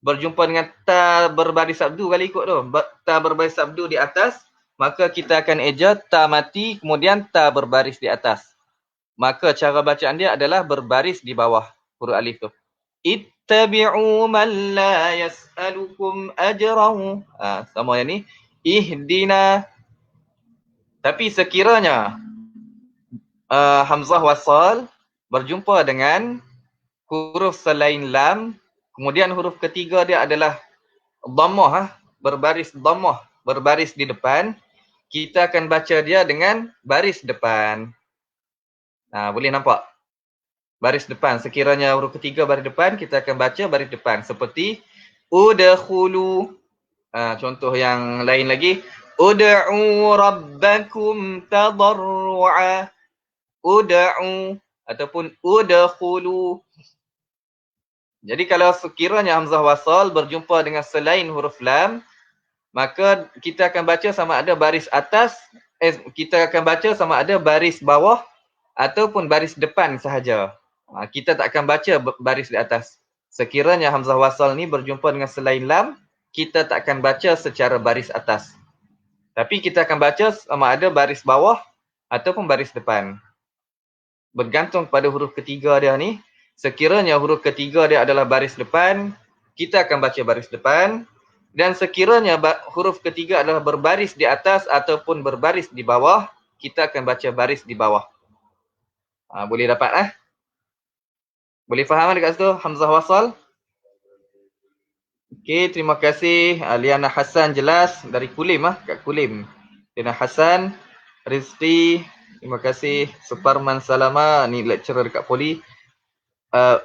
berjumpa dengan ta berbaris sabdu kali ikut tu. Ta berbaris sabdu di atas, maka kita akan eja ta mati kemudian ta berbaris di atas. Maka cara bacaan dia adalah berbaris di bawah huruf alif tu. Ittabi'u man la yas'alukum ajrahu. Sama yang ni. Ihdina. Tapi sekiranya hamzah wasal berjumpa dengan huruf selain lam, kemudian huruf ketiga dia adalah dhammah, berbaris dhammah, berbaris di depan, kita akan baca dia dengan baris depan. Boleh nampak? Baris depan. Sekiranya huruf ketiga baris depan, kita akan baca baris depan. Seperti udkhulu. Contoh yang lain lagi. Ud'u rabbakum tadarru'a. Ud'u ataupun udkhulu. Jadi kalau sekiranya hamzah wasal berjumpa dengan selain huruf lam, maka kita akan baca sama ada baris atas, kita akan baca sama ada baris bawah ataupun baris depan sahaja. Kita tak akan baca baris di atas. Sekiranya hamzah wasal ni berjumpa dengan selain lam, kita tak akan baca secara baris atas. Tapi kita akan baca sama ada baris bawah ataupun baris depan. Bergantung pada huruf ketiga dia ni. Sekiranya huruf ketiga dia adalah baris depan, kita akan baca baris depan. Dan sekiranya huruf ketiga adalah berbaris di atas ataupun berbaris di bawah, kita akan baca baris di bawah. Boleh dapat Boleh faham dekat situ hamzah wasal? Okey, terima kasih Liana Hassan jelas dari Kulim kat Kulim. Liana Hassan, Rizki, terima kasih. Suparman Salama, ni lecturer dekat Poli.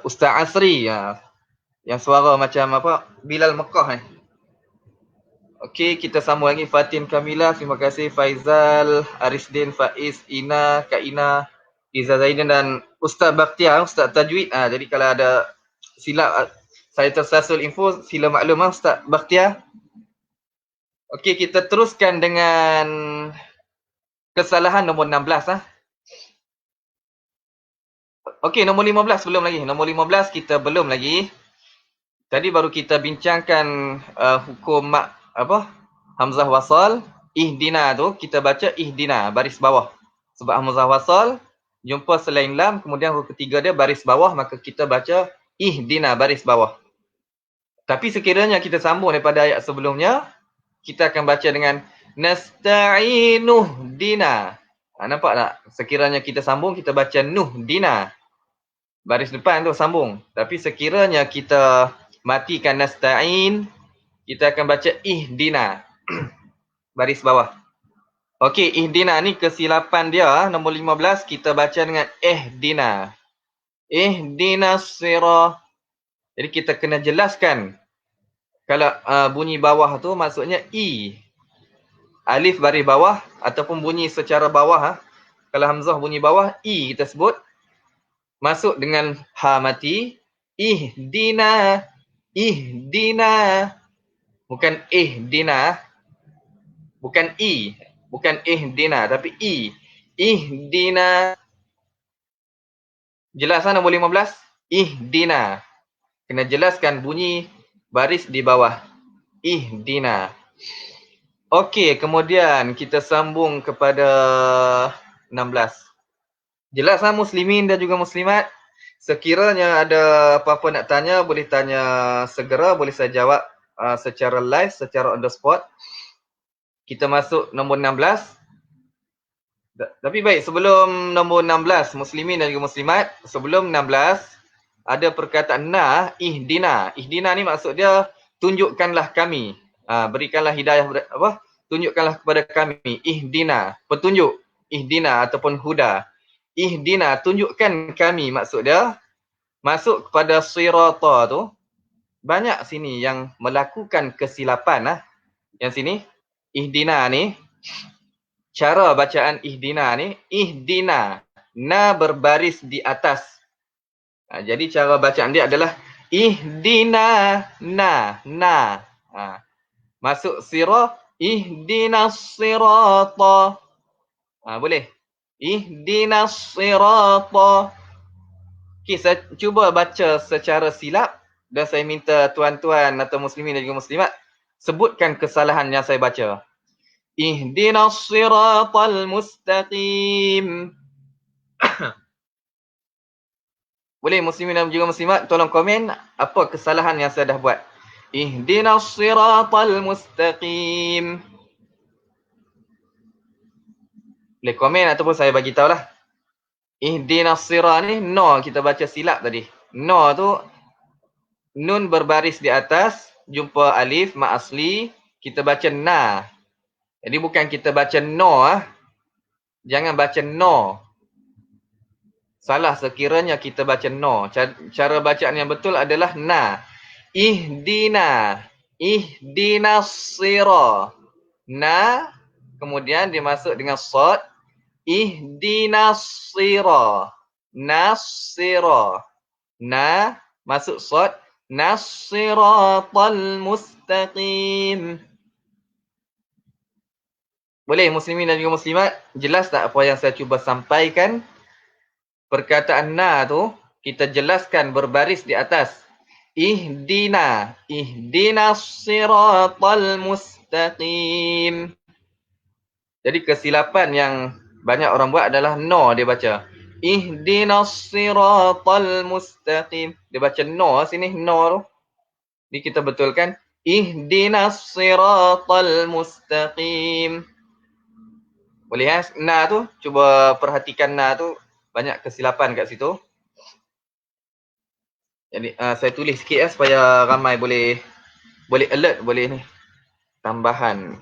Ustaz Asri, yang suara macam Bilal Mekah ni. Okey, kita sambung lagi. Fatin Kamila, terima kasih. Faizal, Arisdin, Faiz, Ina, Kak Ina, Iza Zaidin dan Ustaz Bakhtiar, Ustaz Tajwid. Jadi kalau ada silap saya tersasul info, sila maklum Ustaz Bakhtiar. Okey, kita teruskan dengan kesalahan nombor 16 Okey, nombor 15 belum lagi. Nombor 15 kita belum lagi. Tadi baru kita bincangkan hukum hamzah wasal, ihdina tu kita baca ihdina baris bawah. Sebab hamzah wasal jumpa selain lam, kemudian huruf ketiga dia baris bawah, maka kita baca ihdina baris bawah. Tapi sekiranya kita sambung daripada ayat sebelumnya, kita akan baca dengan nasta'inuh dina. Nampak tak? Sekiranya kita sambung, kita baca nuh dina. Baris depan tu sambung. Tapi sekiranya kita matikan nasta'in, kita akan baca ihdina. Baris bawah. Okey, ihdina ni kesilapan dia. Nombor 15, kita baca dengan ihdina. Ihdina sirah. Jadi kita kena jelaskan. Kalau bunyi bawah tu maksudnya i. Alif baris bawah ataupun bunyi secara bawah. Kalau hamzah bunyi bawah, i kita sebut. masuk dengan ha mati. Ihdina, ihdina. Bukan ihdina, bukan i. Bukan ihdina, tapi i. Ihdina. Jelas kan nombor 15? Ihdina. Kena jelaskan bunyi baris di bawah. Ihdina. Okey, kemudian kita sambung kepada 16. Jelas lah muslimin dan juga muslimat? Sekiranya ada apa-apa nak tanya, boleh tanya segera, boleh saya jawab secara live, secara on the spot. Kita masuk nombor 16. Tapi baik, sebelum nombor 16, muslimin dan juga muslimat, sebelum 16, ada perkataan na, ihdina. Ihdina ni maksud dia, tunjukkanlah kami. Berikanlah hidayah, tunjukkanlah kepada kami. Ihdina, petunjuk. Ihdina ataupun huda. Ihdina, tunjukkan kami maksud dia. Masuk kepada sirata tu, banyak sini yang melakukan kesilapan. Yang sini, ihdina ni, cara bacaan ihdina ni, ihdina, na berbaris di atas. Jadi cara bacaan dia adalah ihdina, na. Masuk sirah, ihdinas sirata. Boleh. Ihdinas sirata. Okay, saya cuba baca secara silap dan saya minta tuan-tuan atau muslimin dan juga muslimat sebutkan kesalahan yang saya baca. Ihdinas siratal mustaqim. Boleh muslimin dan juga muslimat tolong komen apa kesalahan yang saya dah buat. Ihdinas siratal mustaqim. Boleh komen ataupun saya bagi tahulah. Ihdinas sirat ni no kita baca silap tadi. No tu nun berbaris di atas, jumpa alif mat asli, kita baca na. Jadi bukan kita baca no Jangan baca no. Salah sekiranya kita baca no. Cara bacaan yang betul adalah na. Ihdina. Ihdinas sirah. Na. Kemudian dia masuk dengan sad. Ihdinas sirah. Nasirah. Na. Masuk sad. Nasiratal mustaqim. Boleh muslimin dan juga muslimat? Jelas tak apa yang saya cuba sampaikan? Perkataan na tu kita jelaskan berbaris di atas. Ihdina. Ihdinas siratal mustaqim. Jadi kesilapan yang banyak orang buat adalah no dia baca. Ihdinas siratal mustaqim. Dia baca no sini, no tu. Ni kita betulkan. Ihdinas siratal mustaqim. Boleh na tu, cuba perhatikan na tu. Banyak kesilapan kat situ. Jadi saya tulis sikit supaya ramai boleh alert, boleh ni. Tambahan.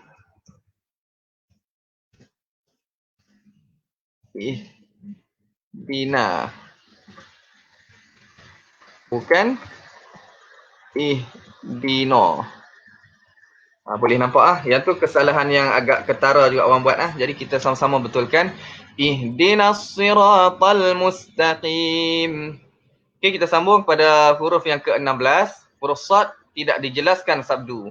Ihdina. Bukan ihdino. Boleh nampak yang tu kesalahan yang agak ketara juga orang buat Jadi kita sama-sama betulkan. Ihdinas siratal mustaqim. Okey, kita sambung pada huruf yang ke-16. Huruf sad tidak dijelaskan sabdu.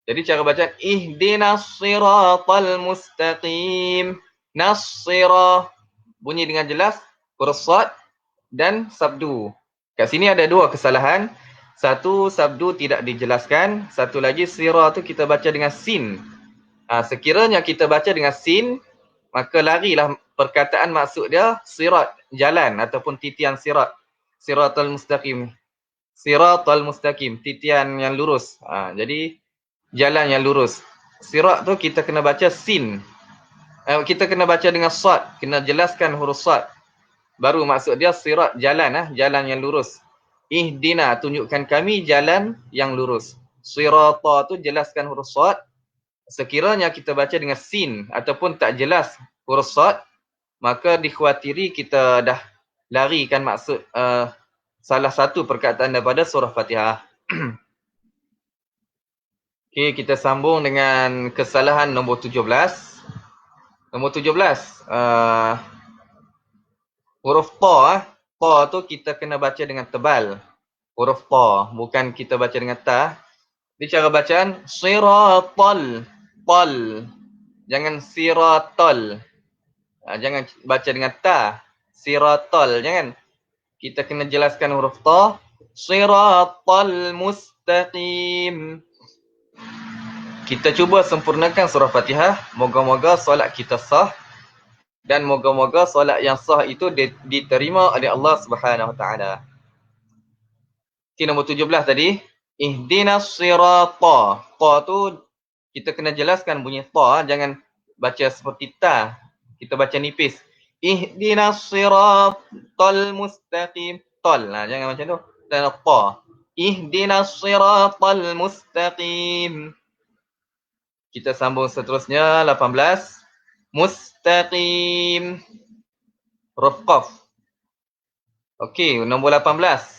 Jadi cara bacaan ihdinas siratal mustaqim. Nasira. Bunyi dengan jelas huruf sad dan sabdu. Kat sini ada dua kesalahan. Satu, sabdu tidak dijelaskan. Satu lagi, sirah tu kita baca dengan sin. Sekiranya kita baca dengan sin, maka larilah perkataan maksud dia sirat, jalan ataupun titian sirat. Siratal mustaqim. Siratal mustaqim, titian yang lurus. Jadi jalan yang lurus. Sirat tu kita kena baca sin. Kita kena baca dengan sad, kena jelaskan huruf sad. Baru maksud dia sirat, jalan jalan yang lurus. Ihdina, tunjukkan kami jalan yang lurus. Sirata tu jelaskan huruf sad. Sekiranya kita baca dengan sin ataupun tak jelas huruf sad, maka dikhawatiri kita dah larikan maksud salah satu perkataan daripada surah Fatihah. Okey, kita sambung dengan kesalahan nombor 17. Nombor 17, huruf ta ta tu kita kena baca dengan tebal. Huruf ta, bukan kita baca dengan ta. Di cara bacaan siratal, tal. Jangan siratal. Jangan baca dengan ta. Siratal, jangan. Kita kena jelaskan huruf ta. Siratal mustaqim. Kita cuba sempurnakan surah Fatihah. Moga-moga solat kita sah. Dan moga-moga solat yang sah itu diterima oleh Allah Subhanahu Wa Taala. Okay, nombor 17 tadi. Ihdinas sirata. Ta tu kita kena jelaskan bunyi ta. Jangan baca seperti ta. Kita baca nipis. Ihdinas siratal mustaqim. Tal. Jangan macam tu. Dan ta. Ihdinas siratal mustaqim. Kita sambung seterusnya. 18. Mustaqim. Huruf qaf. Okey, nombor 18.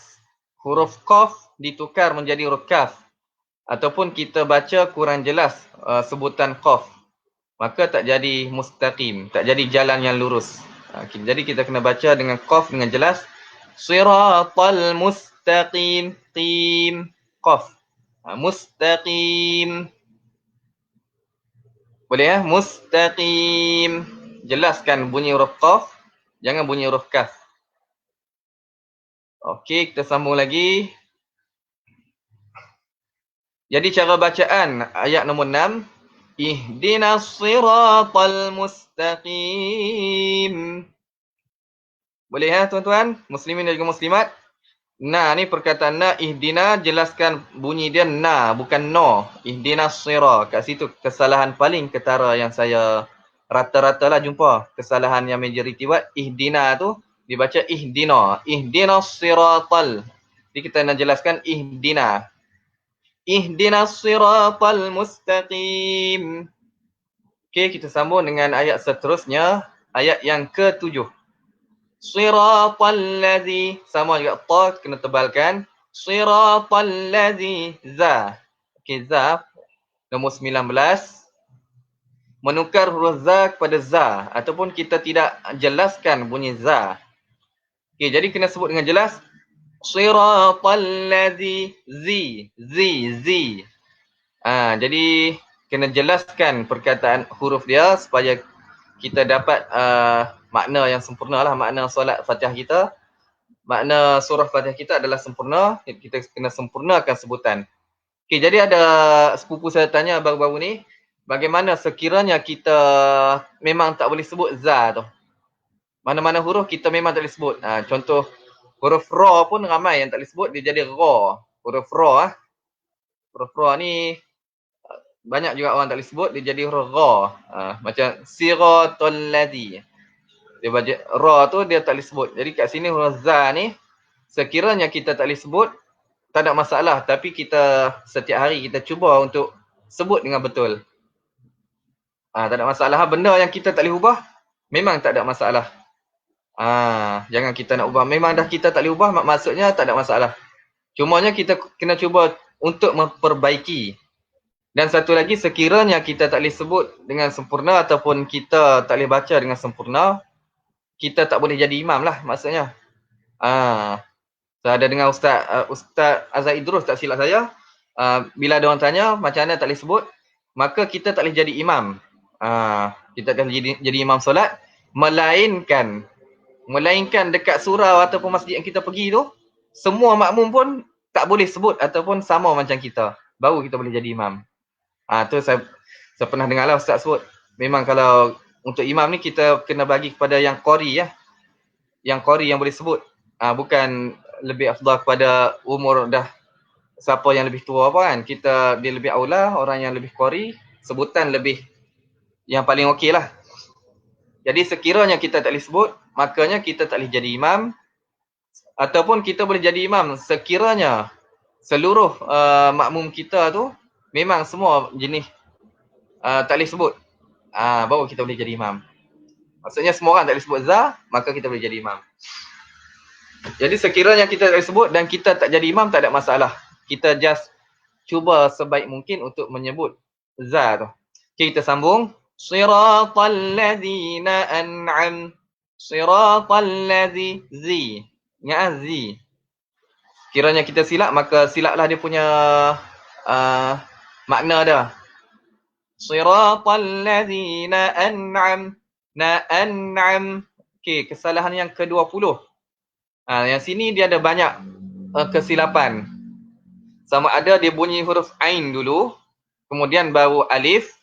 Huruf qaf ditukar menjadi huruf kaf. Ataupun kita baca kurang jelas sebutan qaf. Maka tak jadi mustaqim. Tak jadi jalan yang lurus. Jadi kita kena baca dengan qaf dengan jelas. Siratal mustaqim. Qim. Qaf. Mustaqim. Boleh ya? Mustaqim. Jelaskan bunyi huruf qaf. Jangan bunyi huruf kaf. Okey, kita sambung lagi. Jadi cara bacaan ayat nombor 6. Ihdinas siratal mustaqim. Boleh ya tuan-tuan? Muslimin dan juga muslimat. Na ni perkataan na. Ihdina jelaskan bunyi dia na, bukan no. Ihdinas sira. Kat situ kesalahan paling ketara yang saya rata-rata lah jumpa. Kesalahan yang majoriti buat. Ihdina tu dibaca ihdina. Ihdinas siratal. Jadi kita nak jelaskan ihdina. Ihdinas siratal mustaqim. Okey, kita sambung dengan ayat seterusnya. Ayat yang ke-7. Siratal ladzi. Sama juga ta kena tebalkan. Siratal ladzi za. Okey, za. Nombor 19. Menukar huruf za kepada za. Ataupun kita tidak jelaskan bunyi za. Okey, jadi kena sebut dengan jelas. Siratal ladzi zi. Jadi kena jelaskan perkataan huruf dia supaya kita dapat makna yang sempurna lah. Makna solat Fatihah kita. Makna surah Fatihah kita adalah sempurna. Kita kena sempurnakan sebutan. Okey, jadi ada sepupu saya tanya baru-baru ni. Bagaimana sekiranya kita memang tak boleh sebut za tu. Mana-mana huruf kita memang tak boleh sebut. Contoh huruf ra pun ramai yang tak boleh sebut. Dia jadi ra. Huruf ra. Huruf ra ni banyak juga orang tak boleh sebut. Dia jadi huruf ra. Macam siratul ladzi. Dia baca ra tu dia tak boleh sebut. Jadi kat sini huruf za ni sekiranya kita tak boleh sebut tak ada masalah. Tapi kita setiap hari kita cuba untuk sebut dengan betul. Tak ada masalah. Benda yang kita tak boleh ubah memang tak ada masalah. Jangan kita nak ubah. Memang dah kita tak boleh ubah, maksudnya tak ada masalah. Cumanya kita kena cuba untuk memperbaiki. Dan satu lagi, sekiranya kita tak boleh sebut dengan sempurna ataupun kita tak boleh baca dengan sempurna, kita tak boleh jadi imam lah maksudnya. Saya ada dengar Ustaz Azhar Idrus, tak silap saya. Bila ada orang tanya macam mana tak boleh sebut, maka kita tak boleh jadi imam. Kita tak boleh jadi imam solat. Melainkan dekat surau ataupun masjid yang kita pergi tu, semua makmum pun tak boleh sebut ataupun sama macam kita. Baru kita boleh jadi imam. Tu saya pernah dengar lah Ustaz sebut. Memang kalau untuk imam ni kita kena bagi kepada yang qari ya. Yang qari yang boleh sebut. Bukan lebih afdal kepada umur dah siapa yang lebih tua apa kan. Dia lebih aula orang yang lebih qari, sebutan lebih yang paling okey lah. Jadi sekiranya kita tak boleh sebut, makanya kita tak boleh jadi imam. Ataupun kita boleh jadi imam sekiranya seluruh makmum kita tu memang semua jenis tak boleh sebut. Baru kita boleh jadi imam. Maksudnya semua orang tak boleh sebut za, maka kita boleh jadi imam. Jadi sekiranya kita tak boleh sebut dan kita tak jadi imam, tak ada masalah. Kita just cuba sebaik mungkin untuk menyebut za tu. Okay, kita sambung. Siratal ladzina an'am. Siratal ladzi zi. Ingat Z. Kiranya kita silap, maka silaplah dia punya makna dah. Siratal ladzina an'am. Okey, kesalahan yang ke-20. Yang sini dia ada banyak kesilapan. Sama ada dia bunyi huruf ain dulu, kemudian baru alif,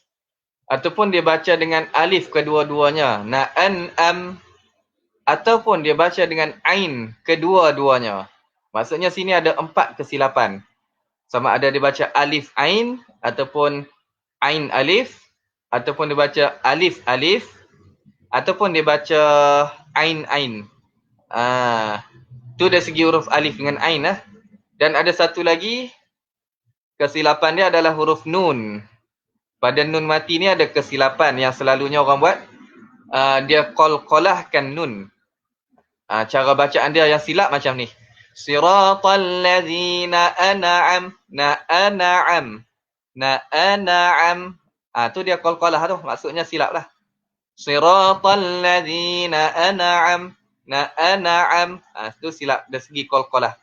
ataupun dia baca dengan alif kedua-duanya, na'an'am, ataupun dia baca dengan ain kedua-duanya. Maksudnya sini ada 4 kesilapan. Sama ada dia baca alif ain, ataupun ain alif, ataupun dia baca alif alif, ataupun dia baca ain ain. Tu dari segi huruf alif dengan ain lah. Dan ada satu lagi kesilapan dia adalah huruf nun. Pada nun mati ni ada kesilapan yang selalunya orang buat. Dia qalqalahkan nun. Cara bacaan dia yang silap macam ni. Siratal ladzina an'am, na'an'am, na'an'am. Tu dia qalqalah tu, maksudnya silap lah. Siratal ladzina an'am, na'an'am. Tu silap dari segi qalqalah.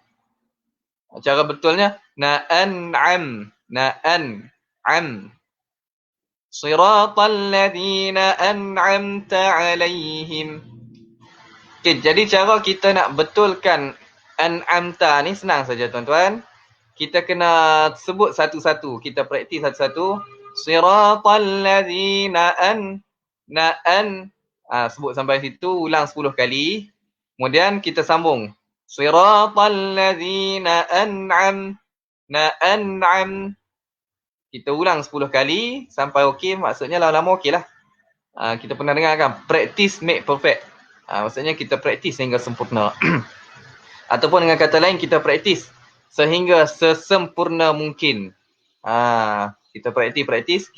Cara betulnya na'an'am, na'an'am. Siratal ladzina an'amta 'alaihim. Okay, jadi cara kita nak betulkan an'amta ni senang saja tuan-tuan. Kita kena sebut satu-satu, kita praktis satu-satu. Siratal ladzina sebut sampai situ, ulang 10 kali. Kemudian kita sambung. Siratal ladzina an'am. Kita ulang 10 kali sampai okey, maksudnya lama-lama okeylah. Kita pernah dengar kan, practice make perfect. Maksudnya kita praktis sehingga sempurna. Ataupun dengan kata lain, kita praktis sehingga sesempurna mungkin. Kita praktis,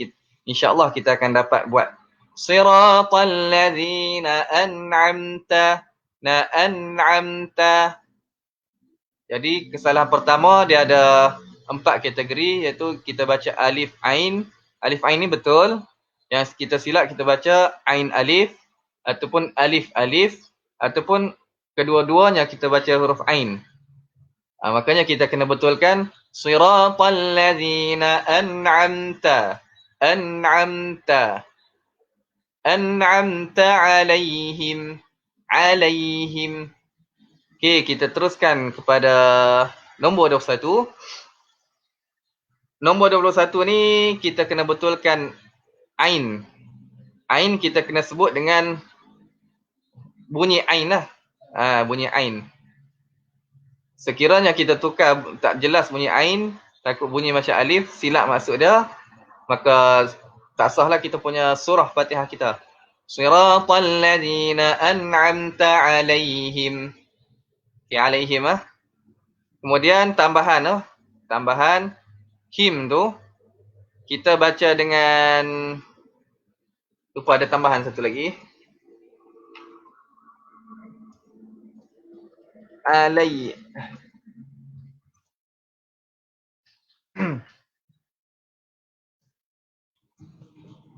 insya-Allah kita akan dapat buat. Siratal ladzina an'amta, na'an'amta. Jadi kesalahan pertama dia ada 4 kategori, iaitu kita baca alif ain. Alif ain ni betul. Yang kita silap kita baca ain alif, ataupun alif alif, ataupun kedua-duanya kita baca huruf ain. Makanya kita kena betulkan siratal ladzina an'amta, an'amta, an'amta 'alaihim, 'alaihim. Okey, kita teruskan kepada nombor 21. Nombor 21 ni kita kena betulkan ain. Ain kita kena sebut dengan bunyi ain lah. Bunyi ain. Sekiranya kita tukar tak jelas bunyi ain, takut bunyi macam alif, silap maksud dia, maka tak sahlah kita punya surah Fatihah kita. Siratal ladzina an'amta 'alaihim. Okay, 'alaihim . Kemudian tambahan tambahan him tu kita baca dengan, lupa ada tambahan satu lagi. Alai.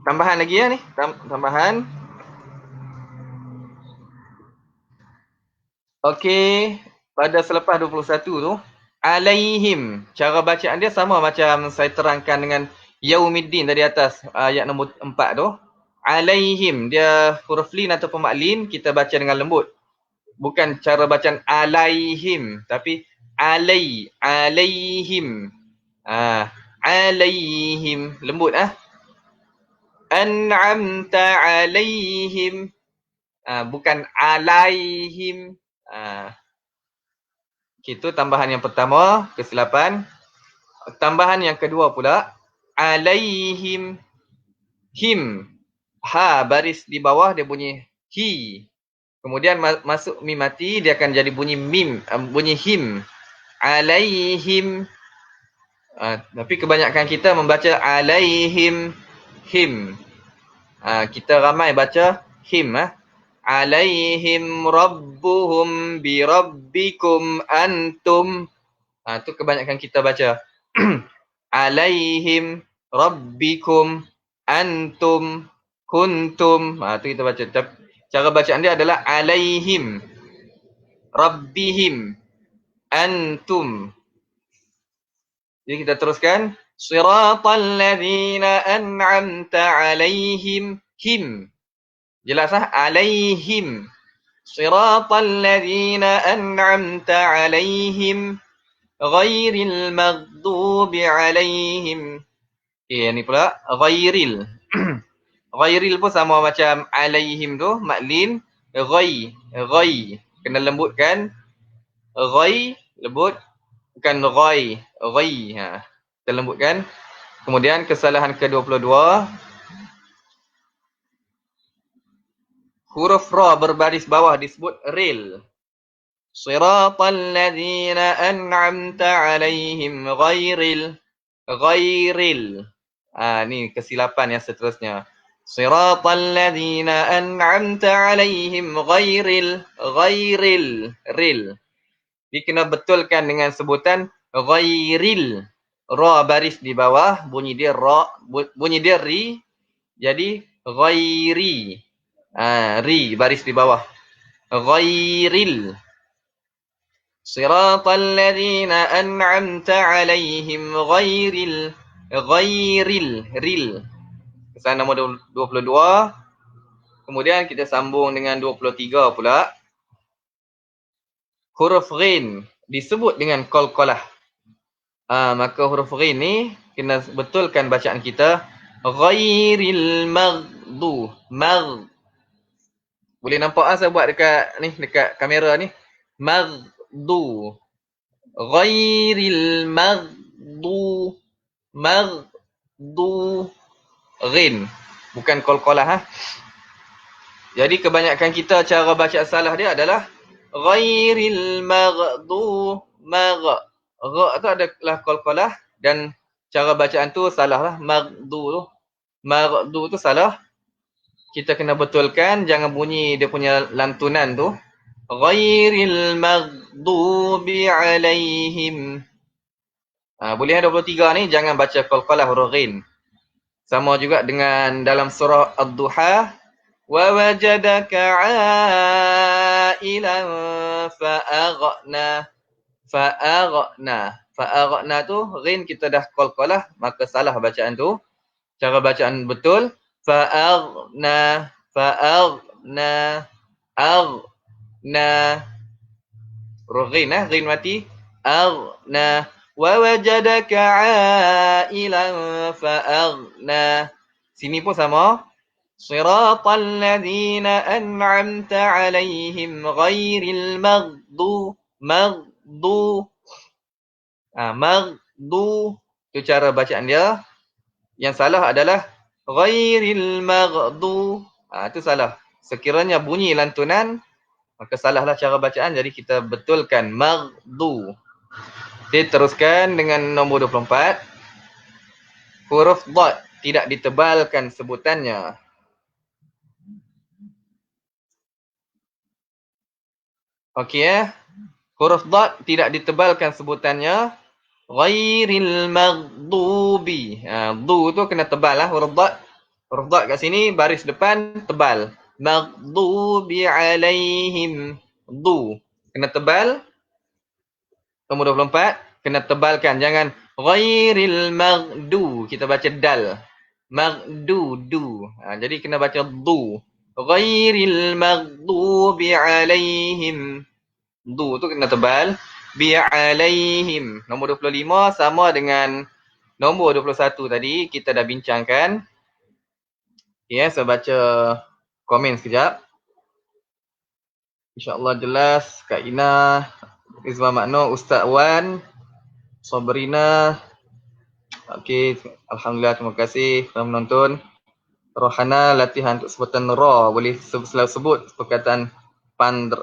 Tambahan lagi ya ni, tambahan. Okey, pada selepas 21 tu, alaihim. Cara bacaan dia sama macam saya terangkan dengan yaumiddin tadi atas, ayat nombor 4 tu. Alaihim, dia huruf lin ataupun mak lin, kita baca dengan lembut. Bukan cara bacaan alaihim, tapi alaihim. Alaihim, lembut An'amta alaihim, bukan alaihim. Itu tambahan yang pertama, kesilapan. Tambahan yang kedua pula, alaihim, him. Baris di bawah dia bunyi hi. Kemudian masuk mim mati, dia akan jadi bunyi mim, bunyi him. Alaihim. Tapi kebanyakan kita membaca alaihim, him. Kita ramai baca him. Alaihim rabbuhum bi rabbikum antum. Tu kebanyakan kita baca. Alaihim rabbikum antum kuntum. Tu kita baca. Cara bacaan dia adalah alaihim. Rabbihim. Antum. Jadi kita teruskan. Siratal ladzina an'amta alaihim. Him. Jelas lah? Alaihim. Siratal ladzina an'amta alaihim. Ghairil maghdubi alaihim. Okay, ni pula. Ghairil. Ghairil pun sama macam alaihim tu. Maklin. Ghai. Kena lembutkan. Ghai. Lembut. Bukan ghai. Ghai. Ha. Kita lembutkan. Kemudian kesalahan ke-22. Huruf ra berbaris bawah disebut ril. Siratal ladzina an'amta alaihim ghairil. Ni kesilapan yang seterusnya. Siratal ladzina an'amta alaihim ghairil. Ril. Dia kena betulkan dengan sebutan ghairil. Ra baris di bawah, bunyi dia ra, bunyi dia ri. Jadi ghairi. Ri baris di bawah. Ghairil. Siratal ladzina an'amta alaihim ghairil. Ril. Kesalahan nombor 22. Kemudian kita sambung dengan 23 pula. Huruf ghin disebut dengan qalqalah. Maka huruf ghin ni kena betulkan bacaan kita. Ghairil maghdu. Boleh nampak saya buat dekat kamera ni. Maghdu. Ghairil maghdu. Ghin. Bukan qalqalah. Jadi kebanyakan kita cara baca salah dia adalah ghairil maghdu. Ra tu adalah qalqalah dan cara bacaan tu salah lah. Maghdu tu salah. Kita kena betulkan, jangan bunyi dia punya lantunan tu. Ghairil maghdubi alaihim. Boleh 23 ni jangan baca qalqalah huruf ghin. Sama juga dengan dalam surah Ad-Duha. Wa wajadaka 'ailan fa'aghna tu ghin kita dah qalqalah, maka salah bacaan tu. Cara bacaan betul fa'aghna ghin ghin mati aghna wa wajadaka 'ailan fa'aghna. Sini pun sama. Siratal ladzina an'amta 'alaihim ghairil maghdu. Tu cara bacaan dia. Yang salah adalah ghairil maghdu. Tu salah. Sekiranya bunyi lantunan, maka salahlah cara bacaan. Jadi kita betulkan maghdu. Kita teruskan dengan nombor 24. Huruf dad tidak ditebalkan sebutannya. Okey. Huruf dad tidak ditebalkan sebutannya. Ghairil maghdubi. Du tu kena tebal lah huruf dad. Huruf dad kat sini baris depan tebal. Maghdubi alaihim. Du kena tebal. Nombor 24 kena tebalkan, jangan ghairil maghdu. Kita baca dal. Maghdu. Jadi kena baca du. Ghairil maghdubi alaihim. Du tu kena tebal. Bi alaihim. Nombor 25 sama dengan nombor 21 tadi. Kita dah bincangkan. Okay, saya baca komen sekejap. InsyaAllah jelas. Kak Ina, Rizwan Makno, Ustaz Wan, Sabrina. Okey, alhamdulillah, terima kasih telah menonton. Rohana, latihan untuk sebutan ra. Boleh selalu sebut perkataan pandr.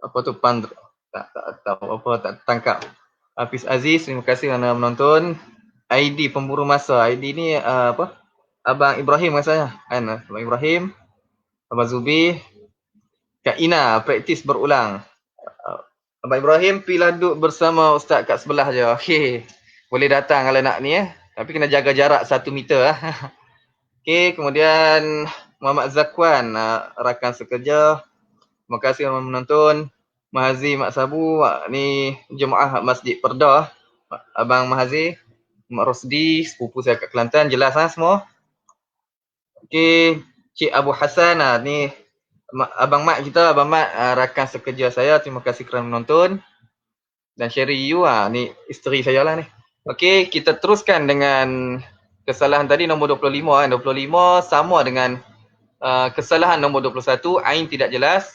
Apa tu pandr? Tak tahu apa, tak tangkap. Hafiz Aziz, terima kasih kerana menonton. ID pemburu masa. ID ni apa? Abang Ibrahim rasanya. Kan? Abang Ibrahim, Abang Zubi, Kak Ina, praktis berulang. Abang Ibrahim, pergilah duduk bersama Ustaz kat sebelah je. Okey. Boleh datang kalau nak ni . Tapi kena jaga jarak 1 meter . Okey, kemudian Muhammad Zakwan, rakan sekerja. Terima kasih kerana menonton. Mahazi Mak Sabu, ni jemaah Masjid Perdah. Abang Mahazi, Mak Rosdi, sepupu saya kat Kelantan, jelas semua. Okey, Cik Abu Hassan, ni Abang Mat kita, Abang Mat rakan sekerja saya, terima kasih kerana menonton. Dan Sherry Yu, ni isteri saya lah ni. Okey, kita teruskan dengan kesalahan tadi nombor 25. 25 sama dengan kesalahan nombor 21, ain tidak jelas.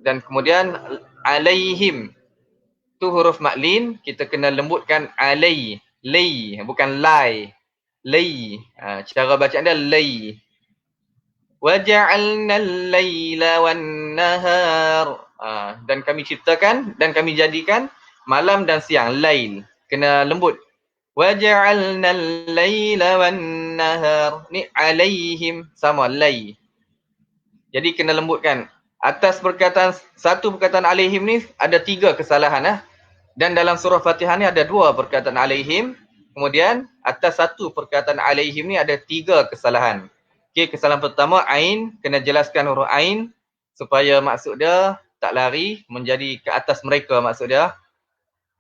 Dan kemudian alaihim tu huruf maklin, kita kena lembutkan alai, lay, bukan lai. Lay. Cara bacaan dia lay. Waja'alna al-laila wan-nahar. Dan kami ciptakan dan kami jadikan malam dan siang, lail. Kena lembut. Waja'alna al-laila wan-nahar. Ni alaihim sama lay. Jadi kena lembutkan. Atas perkataan, satu perkataan alaihim ni ada 3 kesalahan. Dan dalam surah Fatihah ni ada 2 perkataan alaihim. Kemudian atas satu perkataan alaihim ni ada 3 kesalahan. Okey, kesalahan pertama, ain. Kena jelaskan huruf ain supaya maksud dia tak lari menjadi ke atas mereka maksud dia.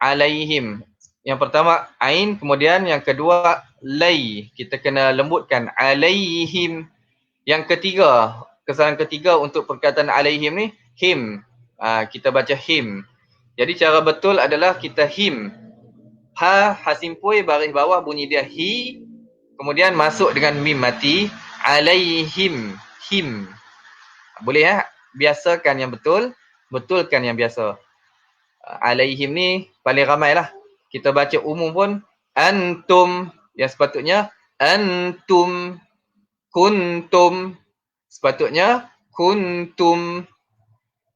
Alaihim. Yang pertama ain, kemudian yang kedua lay. Kita kena lembutkan alaihim. Yang ketiga, kesalahan ketiga untuk perkataan alaihim ni, him. Kita baca him. Jadi cara betul adalah kita him. Hasimpui baris bawah bunyi dia hi. Kemudian masuk dengan mim mati. Alaihim. Him. Boleh biasakan yang betul. Betulkan yang biasa. Alaihim ni paling ramai lah. Kita baca umum pun. Antum. Yang sepatutnya antum. Kuntum. Sepatutnya kuntum.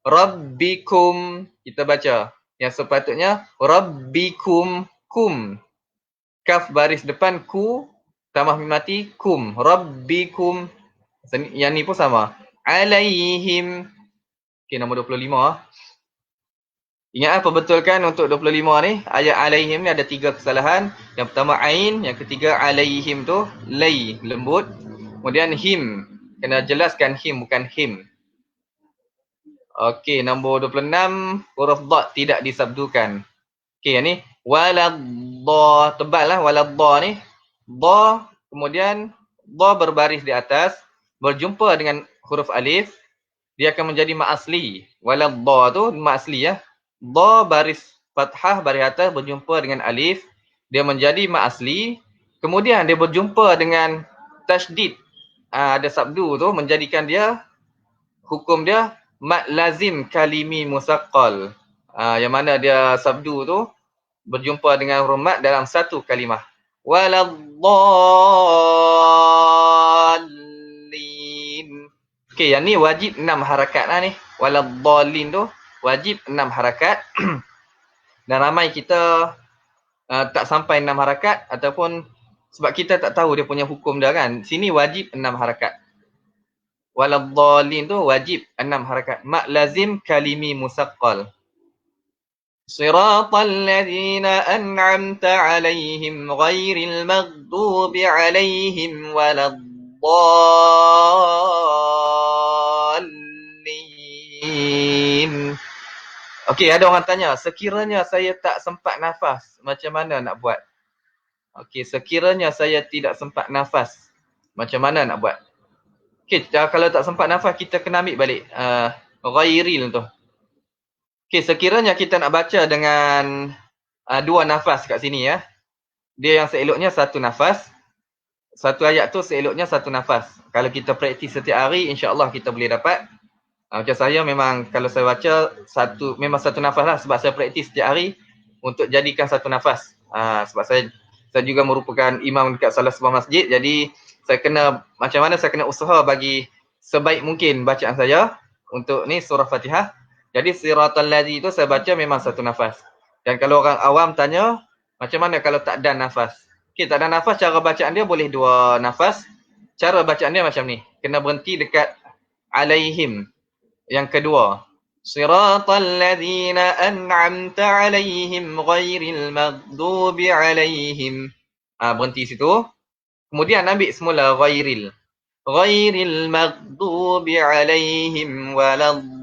Rabbikum. Kita baca. Yang sepatutnya Rabbikum. Kum. Kaf baris depan ku. Tambah mim mati. Kum. Rabbikum. Yang ni pun sama. Alaihim. Okey, nombor 25. Ingat perbetulkan untuk 25 ni. Ayat alaihim ni ada 3 kesalahan. Yang pertama ain. Yang ketiga alaihim tu lay. Lembut. Kemudian him. Kena jelaskan him bukan him. Okey, nombor 26. Huruf dha tidak disabdukan. Okey, yang ni. Waladha. Tebal lah waladha ni. Dha. Kemudian dha berbaris di atas. Berjumpa dengan huruf alif. Dia akan menjadi mak asli. Waladha tu mak asli Dha baris fathah baris atas berjumpa dengan alif. Dia menjadi mak asli. Kemudian dia berjumpa dengan tasydid. Ada sabdu tu menjadikan dia, hukum dia mad lazim kalimi musaqqal. Yang mana dia sabdu tu berjumpa dengan huruf mad dalam satu kalimah. Waladhdallin. Okey, yang ni wajib 6 harakat lah ni. Waladhdallin tu wajib 6 harakat. Dan ramai kita tak sampai 6 harakat ataupun sebab kita tak tahu dia punya hukum dia kan. Sini wajib 6 harakat. Waladhdallin tu wajib 6 harakat. Mak lazim kalimi musaqqal. Siratal ladzina an'amta 'alaihim ghairil maghdubi 'alaihim waladdallin. Okey, ada orang tanya, sekiranya saya tak sempat nafas, macam mana nak buat? Okey, sekiranya saya tidak sempat nafas, macam mana nak buat? Okey, kalau tak sempat nafas, kita kena ambil balik ghairil tu. Okey, sekiranya kita nak baca dengan 2 nafas kat sini Dia yang seeloknya 1 nafas. Satu ayat tu seeloknya 1 nafas. Kalau kita praktis setiap hari, insya-Allah kita boleh dapat. Macam saya memang kalau saya baca memang 1 nafas lah sebab saya praktis setiap hari untuk jadikan 1 nafas. Sebab saya juga merupakan imam dekat salah sebuah masjid, jadi saya kena macam mana saya kena usaha bagi sebaik mungkin bacaan saya untuk ni surah Fatihah. Jadi siratal ladzi tu saya baca memang 1 nafas. Dan kalau orang awam tanya macam mana kalau tak ada nafas? Okey, tak ada nafas, cara bacaan dia boleh 2 nafas. Cara bacaan dia macam ni. Kena berhenti dekat alaihim. Yang kedua, siratal ladzina an'amta 'alaihim ghairil maghdubi 'alaihim. Berhenti situ. Kemudian ambil semula ghairil. Ghairil maghdubi 'alaihim waladdallin.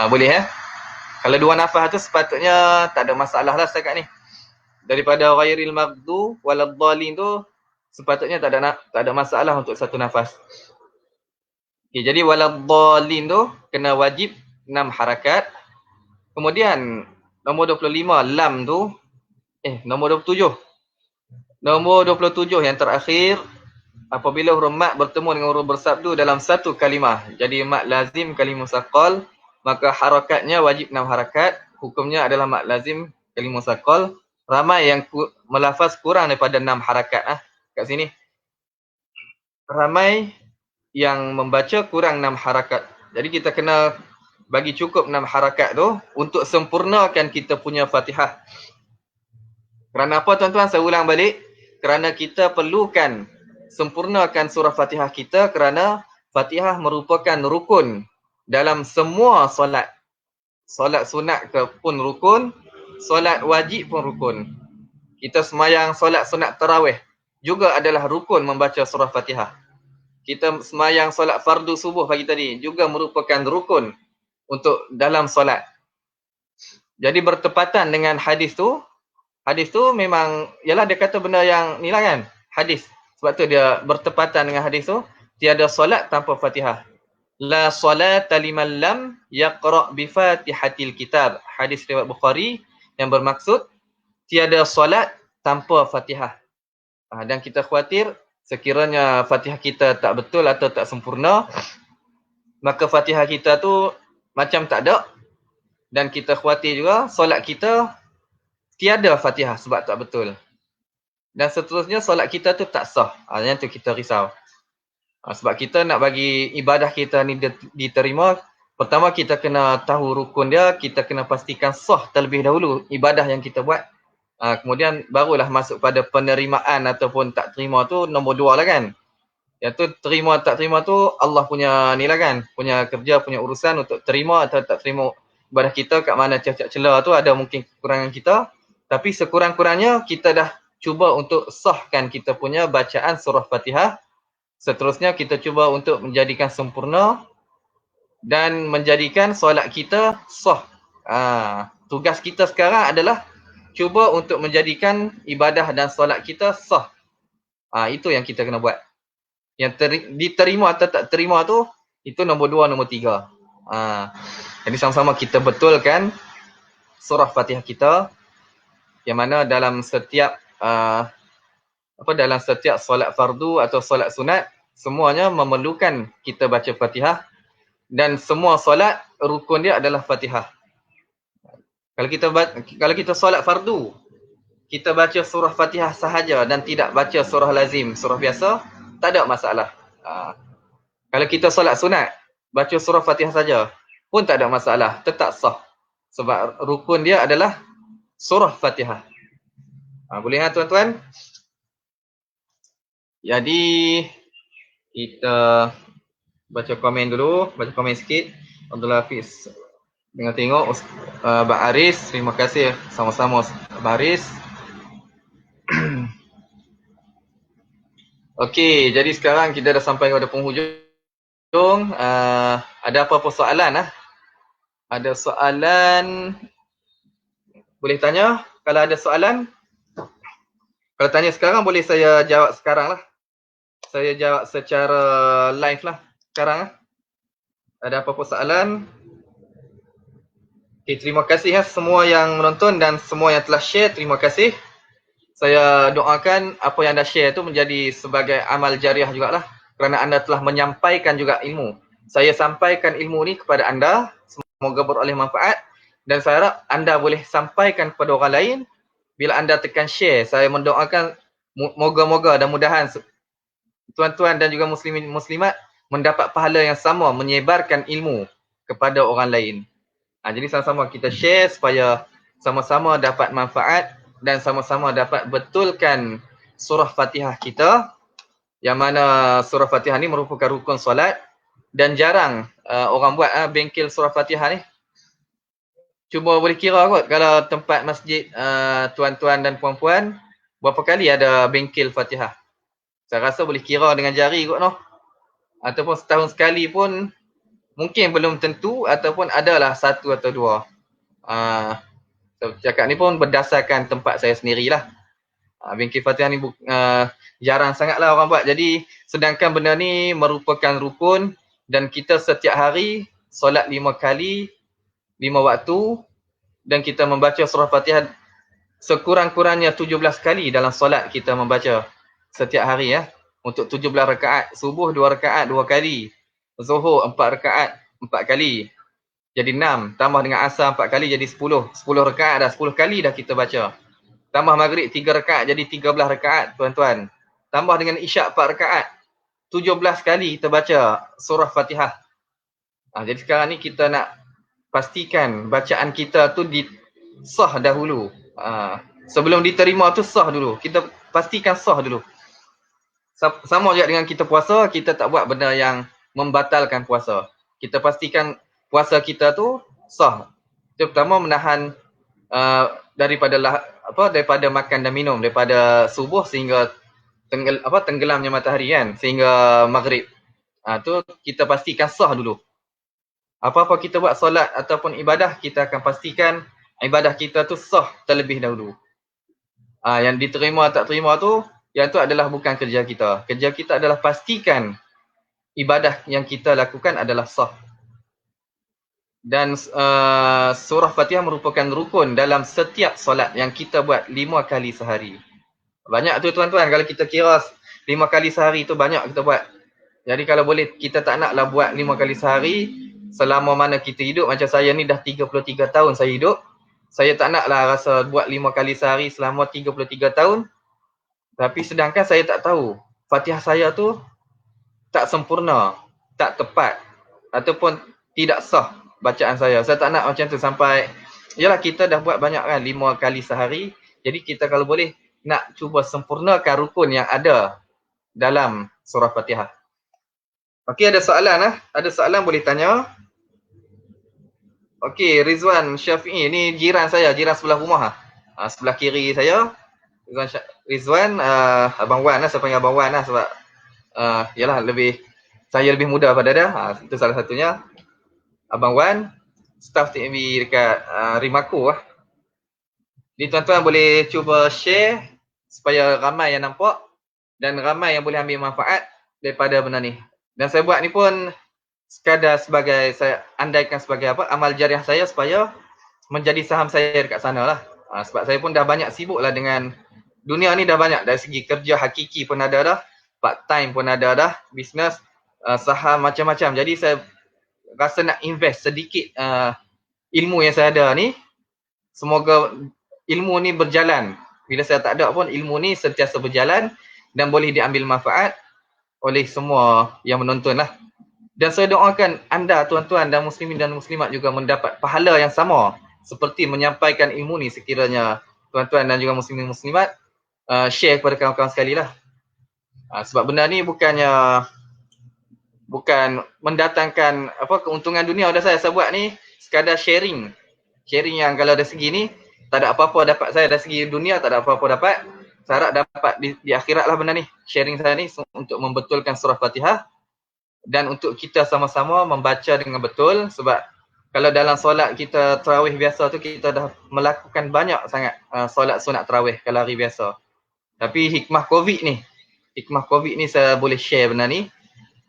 Boleh ya. Kalau 2 nafas tu sepatutnya tak ada masalah lah setakat ni. Daripada ghairil maghdu waladdallin tu sepatutnya tak ada masalah untuk 1 nafas. Okay, jadi waladdallin tu kena wajib 6 harakat. Kemudian nombor 25 lam tu nombor 27. Nombor 27 yang terakhir, apabila huruf mat bertemu dengan huruf bersabdu dalam satu kalimah, jadi mat lazim kalimah musaqqal, maka harakatnya wajib 6 harakat. Hukumnya adalah mat lazim kalimah musaqqal. Ramai yang melafaz kurang daripada 6 harakat kat sini. Ramai yang membaca kurang 6 harakat. Jadi kita kena bagi cukup 6 harakat tu untuk sempurnakan kita punya Fatihah. Kerana apa tuan-tuan? Saya ulang balik. Kerana kita perlukan sempurnakan surah Fatihah kita, kerana Fatihah merupakan rukun dalam semua solat. Solat sunat ke pun rukun, solat wajib pun rukun. Kita semayang solat sunat tarawih juga adalah rukun membaca surah Fatihah. Kita semayang solat fardu subuh pagi tadi juga merupakan rukun untuk dalam solat. Jadi bertepatan dengan hadis tu memang, yalah dia kata benda yang ni lah kan, hadis. Sebab tu dia bertepatan dengan hadis tu, tiada solat tanpa Fatihah. La solata liman lam yaqra' bi Fatihatil Kitab. Hadis riwayat Bukhari yang bermaksud tiada solat tanpa Fatihah. Dan kita khawatir sekiranya Fatihah kita tak betul atau tak sempurna, maka Fatihah kita tu macam tak ada, dan kita khawatir juga solat kita tiada Fatihah sebab tak betul. Dan seterusnya solat kita tu tak sah. Yang tu kita risau. Sebab kita nak bagi ibadah kita ni diterima, pertama kita kena tahu rukun dia, kita kena pastikan sah terlebih dahulu ibadah yang kita buat. Kemudian barulah masuk pada penerimaan ataupun tak terima tu nombor 2 lah kan. Yang tu terima tak terima tu Allah punya ni lah kan, punya kerja, punya urusan untuk terima atau tak terima ibadah kita. Kat mana cacat celah tu ada mungkin kekurangan kita. Tapi sekurang-kurangnya kita dah cuba untuk sahkan kita punya bacaan surah Fatihah. Seterusnya kita cuba untuk menjadikan sempurna dan menjadikan solat kita sah. Tugas kita sekarang adalah cuba untuk menjadikan ibadah dan solat kita sah. Itu yang kita kena buat. Yang diterima atau tak terima tu, itu nombor 2, nombor 3. Jadi sama-sama kita betulkan surah Fatihah kita, yang mana dalam setiap dalam setiap solat fardu atau solat sunat semuanya memerlukan kita baca Fatihah, dan semua solat rukun dia adalah Fatihah. Kalau kita solat fardu, kita baca surah Fatihah sahaja dan tidak baca surah lazim, surah biasa, tak ada masalah. Kalau kita solat sunat, baca surah Fatihah saja pun tak ada masalah, tetap sah. Sebab rukun dia adalah surah Fatihah. Boleh tuan-tuan? Jadi kita baca komen dulu, baca komen sikit. Abdul Hafiz tengok Abang Aris, terima kasih sama-sama Abang Aris. Okey, jadi sekarang kita dah sampai pada penghujung. Ada apa-apa soalan Ada soalan boleh tanya. Kalau ada soalan, kalau tanya sekarang boleh saya jawab sekarang lah. Saya jawab secara live lah sekarang. Ada apa-apa soalan? Okay, terima kasih semua yang menonton dan semua yang telah share. Terima kasih. Saya doakan apa yang anda share tu menjadi sebagai amal jariah jugalah. Kerana anda telah menyampaikan juga ilmu. Saya sampaikan ilmu ni kepada anda. Semoga beroleh manfaat. Dan saya harap anda boleh sampaikan kepada orang lain. Bila anda tekan share, saya mendoakan moga-moga dan mudahan tuan-tuan dan juga muslimin muslimat mendapat pahala yang sama menyebarkan ilmu kepada orang lain. Jadi sama-sama kita share supaya sama-sama dapat manfaat dan sama-sama dapat betulkan surah Fatihah kita, yang mana surah Fatihah ni merupakan rukun solat dan jarang orang buat bengkel surah Fatihah ni. Cuba boleh kira kot kalau tempat masjid tuan-tuan dan puan-puan berapa kali ada bengkel Fatihah. Saya rasa boleh kira dengan jari kot noh. Ataupun setahun sekali pun Mungkin belum tentu ataupun adalah satu atau dua. Cakap ni pun berdasarkan tempat saya sendirilah. Bingkai Fatihah ni jarang sangatlah orang buat. Jadi sedangkan benda ni merupakan rukun dan kita setiap hari solat 5 kali, 5 waktu dan kita membaca surah Fatihah sekurang-kurangnya 17 kali dalam solat kita membaca setiap hari ya. Untuk 17 rakaat, subuh 2 rakaat 2 kali, zuhur 4 rakaat 4 kali. Jadi 6 tambah dengan asar 4 kali jadi 10. 10 rakaat dah, 10 kali dah kita baca. Tambah maghrib 3 rakaat jadi 13 rakaat tuan-tuan. Tambah dengan isyak 4 rakaat. 17 kali kita baca surah Fatihah. Jadi sekarang ni kita nak pastikan bacaan kita tu sah dahulu. Sebelum diterima tu sah dulu. Kita pastikan sah dulu. Sama juga dengan kita puasa, kita tak buat benda yang membatalkan puasa. Kita pastikan puasa kita tu sah. Yang pertama menahan daripada makan dan minum daripada subuh sehingga tenggelamnya matahari kan, sehingga maghrib. Tu kita pastikan sah dulu. Apa-apa kita buat solat ataupun ibadah, kita akan pastikan ibadah kita tu sah terlebih dahulu. Yang diterima tak terima tu, yang tu adalah bukan kerja kita. Kerja kita adalah pastikan ibadah yang kita lakukan adalah sah. Dan surah Fatihah merupakan rukun dalam setiap solat yang kita buat 5 kali sehari. Banyak tu tuan-tuan, kalau kita kira 5 kali sehari tu banyak kita buat. Jadi kalau boleh kita tak naklah buat 5 kali sehari selama mana kita hidup. Macam saya ni dah 33 tahun saya hidup. Saya tak naklah rasa buat 5 kali sehari selama 33 tahun. Tapi sedangkan saya tak tahu Fatihah saya tu tak sempurna, tak tepat ataupun tidak sah bacaan saya. Saya tak nak macam tu sampai, yalah kita dah buat banyak kan 5 kali sehari. Jadi kita kalau boleh nak cuba sempurnakan rukun yang ada dalam surah Fatihah. Okey, ada soalan Ada soalan boleh tanya. Okey, Rizwan Syafi'i ni jiran saya, jiran sebelah rumah sebelah kiri saya. Rizwan Abang Wan saya panggil Abang Wan sebab yalah saya lebih muda pada dia. Itu salah satunya. Abang Wan, staff TMB dekat Rimaku Jadi tuan-tuan boleh cuba share supaya ramai yang nampak dan ramai yang boleh ambil manfaat daripada benda ni. Dan saya buat ni pun sekadar sebagai, saya andaikan sebagai amal jariah saya supaya menjadi saham saya dekat sana lah. Sebab saya pun dah banyak sibuk lah dengan dunia ni, dah banyak dari segi kerja hakiki pun ada dah, part time pun ada dah, bisnes, saham macam-macam. Jadi saya rasa nak invest sedikit ilmu yang saya ada ni. Semoga ilmu ni berjalan. Bila saya tak ada pun ilmu ni sentiasa berjalan dan boleh diambil manfaat oleh semua yang menonton lah. Dan saya doakan anda tuan-tuan dan muslimin dan muslimat juga mendapat pahala yang sama seperti menyampaikan ilmu ni sekiranya tuan-tuan dan juga muslimin muslimat share kepada kawan-kawan sekali lah. Sebab benda ni bukan mendatangkan keuntungan dunia. Dah saya buat ni sekadar sharing yang kalau dari segi ni tak ada apa-apa dapat saya, dari segi dunia tak ada apa-apa dapat. Saya harap dapat di akhirat lah benda ni. Sharing saya ni untuk membetulkan surah Fatihah dan untuk kita sama-sama membaca dengan betul. Sebab kalau dalam solat kita tarawih biasa tu, kita dah melakukan banyak sangat solat sunat tarawih kalau hari biasa. Tapi hikmah COVID ni saya boleh share benda ni.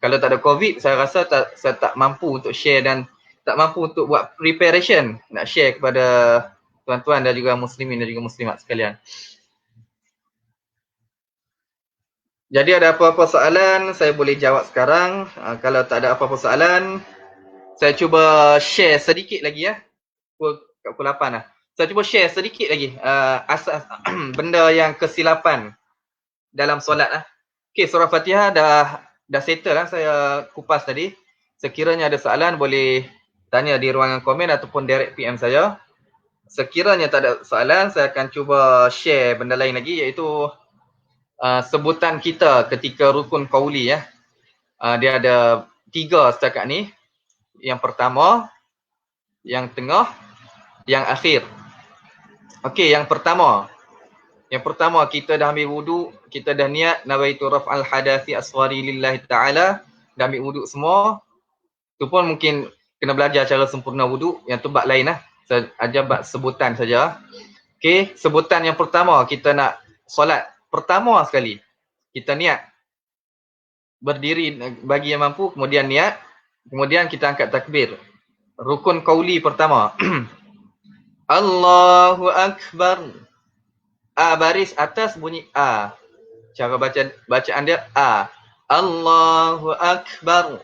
Kalau tak ada COVID, saya rasa saya tak mampu untuk share dan tak mampu untuk buat preparation nak share kepada tuan-tuan dan juga muslimin dan juga muslimat sekalian. Jadi ada apa-apa soalan, saya boleh jawab sekarang. Kalau tak ada apa-apa soalan, saya cuba share sedikit lagi pukul 8 lah. Saya cuba share sedikit lagi asas benda yang kesilapan dalam solat Okey, surah Fatihah dah settle saya kupas tadi. Sekiranya ada soalan boleh tanya di ruangan komen ataupun direct PM saya. Sekiranya tak ada soalan, saya akan cuba share benda lain lagi, iaitu sebutan kita ketika rukun qauli dia ada 3 setakat ni. Yang pertama, yang tengah, yang akhir. Okey, yang pertama kita dah ambil wuduk, kita dah niat nawaitu raf'al hadathi asghari lillahi ta'ala, dah ambil wuduk semua. Tu pun mungkin kena belajar cara sempurna wuduk. Yang tu bab lain lah. Saya ajar bab sebutan saja. Okey, sebutan yang pertama kita nak solat. Pertama sekali, kita niat. Berdiri bagi yang mampu, kemudian niat. Kemudian kita angkat takbir. Rukun qauli pertama. Allahu Akbar. A baris atas bunyi A. Cara bacaan dia A. Allahu Akbar.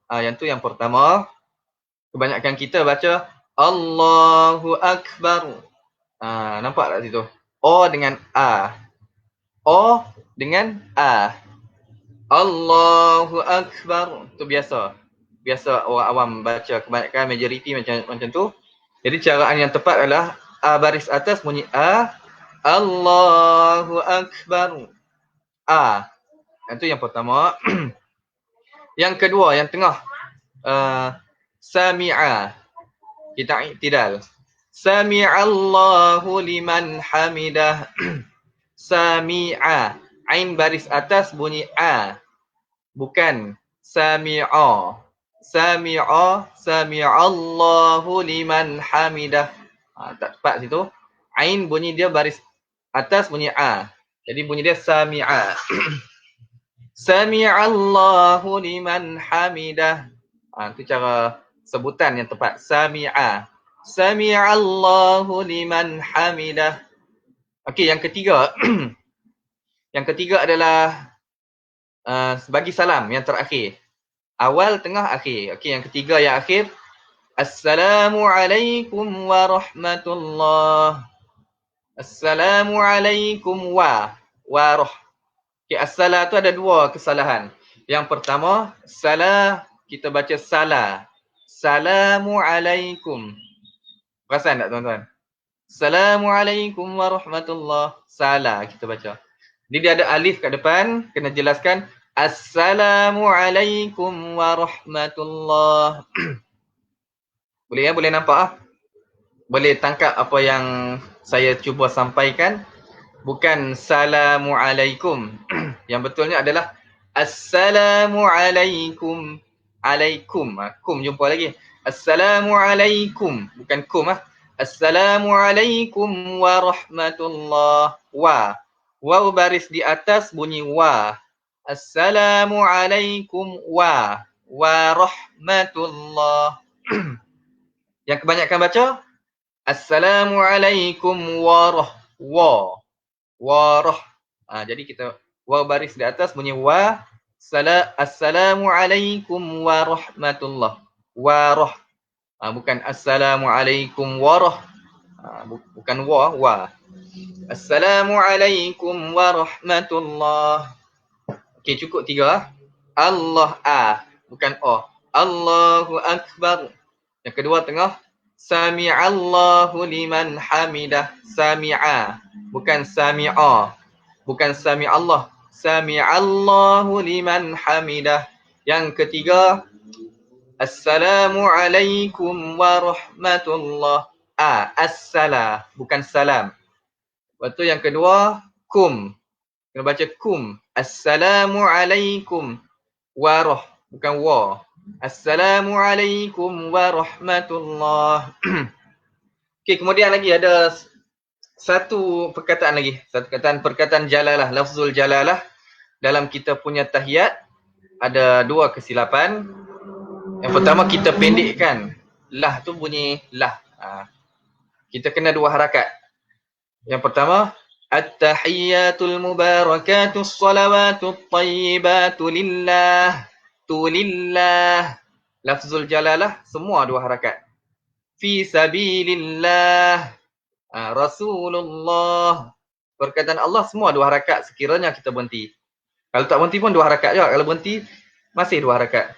Yang tu yang pertama. Kebanyakan kita baca Allahu Akbar. Nampak tak situ? O dengan A. O dengan A. Allahu Akbar. Itu biasa. Biasa orang awam baca, kebanyakan majoriti macam tu. Jadi caraan yang tepat adalah A baris atas bunyi A. Allahu Akbar. A. Itu yang pertama. Yang kedua, yang tengah. Sami'a. Kita iktidal. Sami'allahu liman hamidah. Sami'a. Ain baris atas bunyi A. Bukan sami'a. Sami'a. Sami'allahu liman hamidah. Tak tepat situ. Ain bunyi dia baris atas bunyi A. Jadi bunyi dia sami'a. Sami'allahu liman hamidah. Itu cara sebutan yang tepat. Sami'a. Sami'allahu liman hamidah. Okey, yang ketiga. Yang ketiga adalah bagi salam yang terakhir. Awal, tengah, akhir. Okey, yang ketiga yang akhir. Assalamualaikum warahmatullah. Assalamualaikum warah. Okay, as-salah tu ada dua kesalahan. Yang pertama, salah, kita baca salah. Assalamualaikum. Perasan tak tuan-tuan? Assalamualaikum warahmatullah. Salah kita baca. Jadi dia ada alif kat depan, kena jelaskan Assalamualaikum warahmatullah. Boleh ya? Boleh nampak? Boleh tangkap apa yang saya cuba sampaikan? Bukan Assalamualaikum. Yang betulnya adalah Assalamualaikum. Alaikum. Kum jumpa lagi. Assalamualaikum. Bukan kum. Assalamualaikum warahmatullah. Waw baris di atas bunyi wa. Assalamualaikum warahmatullah. Yang kebanyakan baca Assalamualaikum warah. Jadi kita waw baris di atas bunyi wa. Assalamualaikum warahmatullah. Warah. Bukan Assalamualaikum warah. Bukan wa. Assalamualaikum warahmatullah. Okey, cukup tiga. Allah bukan o. Allahu Akbar. Yang kedua tengah. Sami'allahu liman hamidah. Sami'a. Bukan sami'a. Bukan sami'allah. Sami'allahu liman hamidah. Yang ketiga. Assalamualaikum warahmatullah. As-salah. Bukan salam. Lepas tu yang kedua. Kum. Kena baca kum. Assalamualaikum warah. Bukan wa. Assalamualaikum warahmatullah. Okey, kemudian lagi ada satu perkataan lagi. Satu perkataan jalalah, lafzul jalalah. Dalam kita punya tahiyat ada dua kesilapan. Yang pertama kita pendekkan. Lah tu bunyi lah. Kita kena dua harakat. Yang pertama, at-tahiyyatul mubarakatus salawatut tayyibatu lillah. Lillah. Lafzul jalalah semua dua harakat. Fi sabilillah. Rasulullah. Perkataan Allah semua dua harakat sekiranya kita berhenti. Kalau tak berhenti pun dua harakat juga. Kalau berhenti masih dua harakat.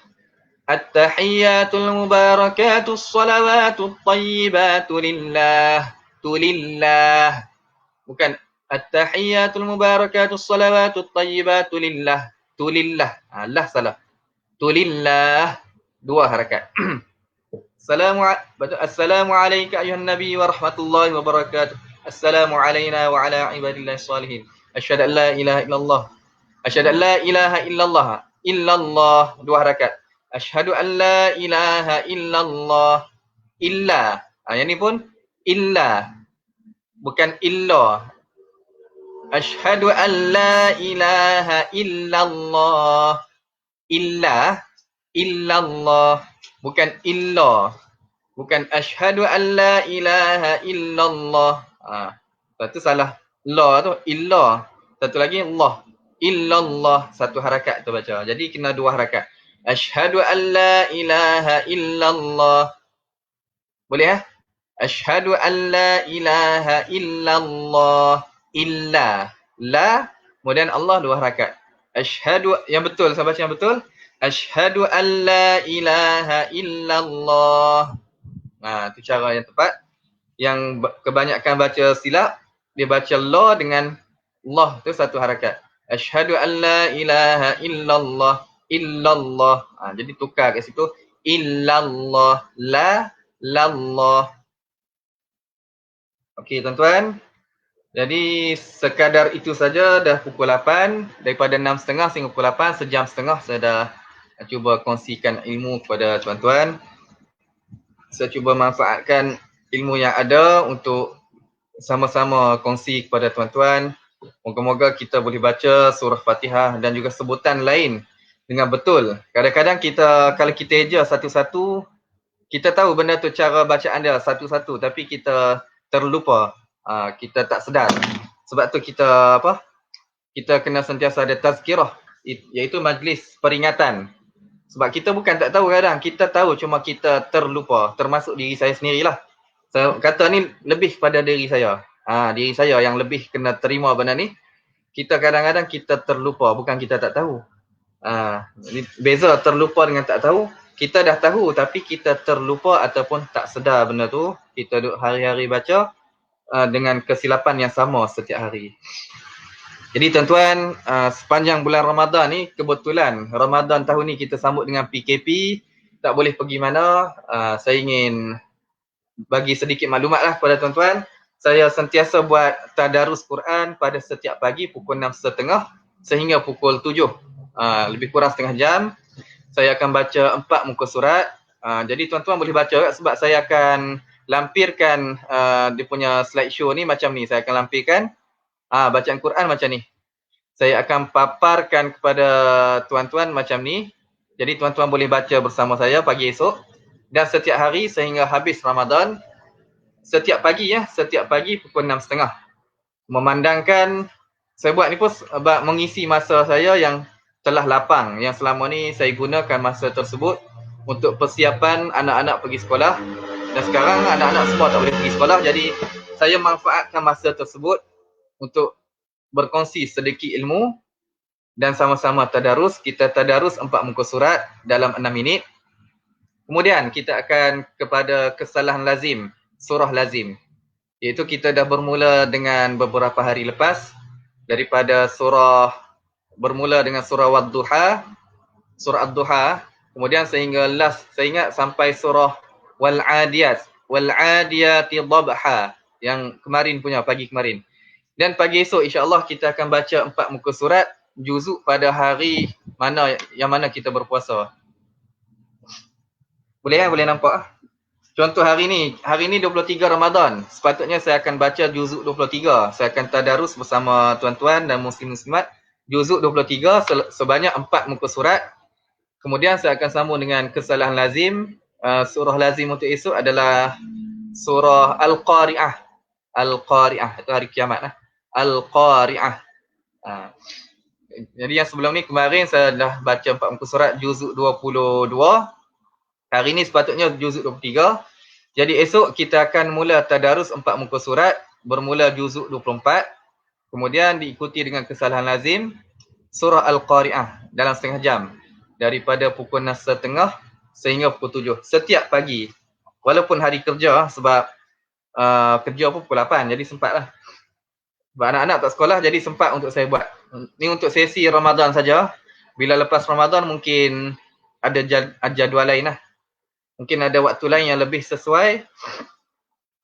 At-tahiyyatul mubarakatus salawatut tayyibatu lillah. Lillah. Bukan at-tahiyyatul mubarakatus salawatut tayyibatu lillah. Lillah. Lah salah. Lillah. Dua harakat. Assalamu alayka ayuhan nabi wa rahmatullahi wa barakatuh. Assalamu alayna wa ala ibadillahi salihin. Asyhadu an la ilaha illallah. Asyhadu an la ilaha illallah. Illallah. Dua harakat. Asyhadu an la ilaha illallah. Illa. Yang ni pun illa. Bukan illa. Asyhadu an la ilaha illallah. Illa. Illallah. Bukan illa. Bukan asyhadu an la ilaha illallah. Satu salah. La tu. Illa. Satu lagi Allah. Illallah. Satu harakat tu baca. Jadi kena dua harakat. Asyhadu an la ilaha illallah. Boleh Asyhadu an la ilaha illallah. Illa. La. Kemudian Allah dua harakat. Asyhadu. Yang betul. Saya baca yang betul. Asyhadu an la ilaha illallah. Itu cara yang tepat. Yang kebanyakan baca silap, dia baca la dengan Allah tu satu harakat. Asyhadu an la ilaha illallah. Illallah. Jadi tukar kat situ. Illallah. La. Lallah. Okey tuan-tuan. Jadi sekadar itu saja dah pukul 8. Daripada 6.30 sehingga pukul 8, sejam setengah saya dah cuba kongsikan ilmu kepada tuan-tuan. Saya cuba manfaatkan ilmu yang ada untuk sama-sama kongsi kepada tuan-tuan. Moga-moga kita boleh baca surah Fatihah dan juga sebutan lain dengan betul. Kadang-kadang kita, kalau kita eja satu-satu, kita tahu benda tu cara bacaan dia satu-satu, tapi kita terlupa, kita tak sedar. Sebab tu kita kita kena sentiasa ada tazkirah, iaitu majlis peringatan. Sebab kita bukan tak tahu kadang, kita tahu cuma kita terlupa, termasuk diri saya sendirilah. Saya kata ni lebih pada diri saya. Diri saya yang lebih kena terima benda ni. Kita kadang-kadang kita terlupa, bukan kita tak tahu. Beza terlupa dengan tak tahu. Kita dah tahu tapi kita terlupa ataupun tak sedar benda tu. Kita duduk hari-hari baca dengan kesilapan yang sama setiap hari. Jadi tuan-tuan, sepanjang bulan Ramadan ni, kebetulan Ramadan tahun ni kita sambut dengan PKP, tak boleh pergi mana. Saya ingin bagi sedikit maklumatlah kepada tuan-tuan. Saya sentiasa buat tadarus Quran pada setiap pagi pukul 6.30 sehingga pukul 7. Lebih kurang setengah jam. Saya akan baca 4 muka surat. Jadi tuan-tuan boleh baca sebab saya akan lampirkan dia punya slideshow ni macam ni. Saya akan lampirkan bacaan Quran macam ni. Saya akan paparkan kepada tuan-tuan macam ni. Jadi tuan-tuan boleh baca bersama saya pagi esok. Dan setiap hari sehingga habis Ramadan. Setiap pagi setiap pagi pukul 6.30. Memandangkan, saya buat ni pun mengisi masa saya yang telah lapang. Yang selama ni saya gunakan masa tersebut untuk persiapan anak-anak pergi sekolah. Dan sekarang anak-anak semua tak boleh pergi sekolah. Jadi saya manfaatkan masa tersebut untuk berkongsi sedikit ilmu dan sama-sama tadarus. Kita tadarus 4 muka surat dalam 6 minit. Kemudian kita akan kepada kesalahan lazim, surah lazim. Iaitu kita dah bermula dengan beberapa hari lepas. Daripada bermula dengan surah Wadduha, surah Ad-Duha. Kemudian sehingga last, saya ingat sampai surah Wal-Adiyat, Wal-Adiyati Dhabha. Yang kemarin punya, pagi kemarin. Dan pagi esok insya-Allah kita akan baca 4 muka surat juzuk pada hari mana yang mana kita berpuasa. Boleh boleh nampak Contoh hari ni 23 Ramadan. Sepatutnya saya akan baca juzuk 23. Saya akan tadarus bersama tuan-tuan dan muslim-muslimat juzuk 23 sebanyak 4 muka surat. Kemudian saya akan sambung dengan kesalahan lazim. Surah lazim untuk esok adalah surah Al-Qari'ah. Al-Qari'ah itu hari kiamat Al-Qari'ah. Jadi yang sebelum ni kemarin saya dah baca 4 muka surat juzuk 22. Hari ni sepatutnya juzuk 23. Jadi esok kita akan mula tadarus 4 muka surat bermula juzuk 24. Kemudian diikuti dengan kesalahan lazim surah Al-Qari'ah dalam setengah jam. Daripada pukul 6.30 sehingga pukul 7. Setiap pagi. Walaupun hari kerja sebab kerja pun pukul 8 jadi sempatlah. Sebab anak-anak tak sekolah jadi sempat untuk saya buat. Ni untuk sesi Ramadan saja. Bila lepas Ramadan mungkin ada jadual lain lah. Mungkin ada waktu lain yang lebih sesuai.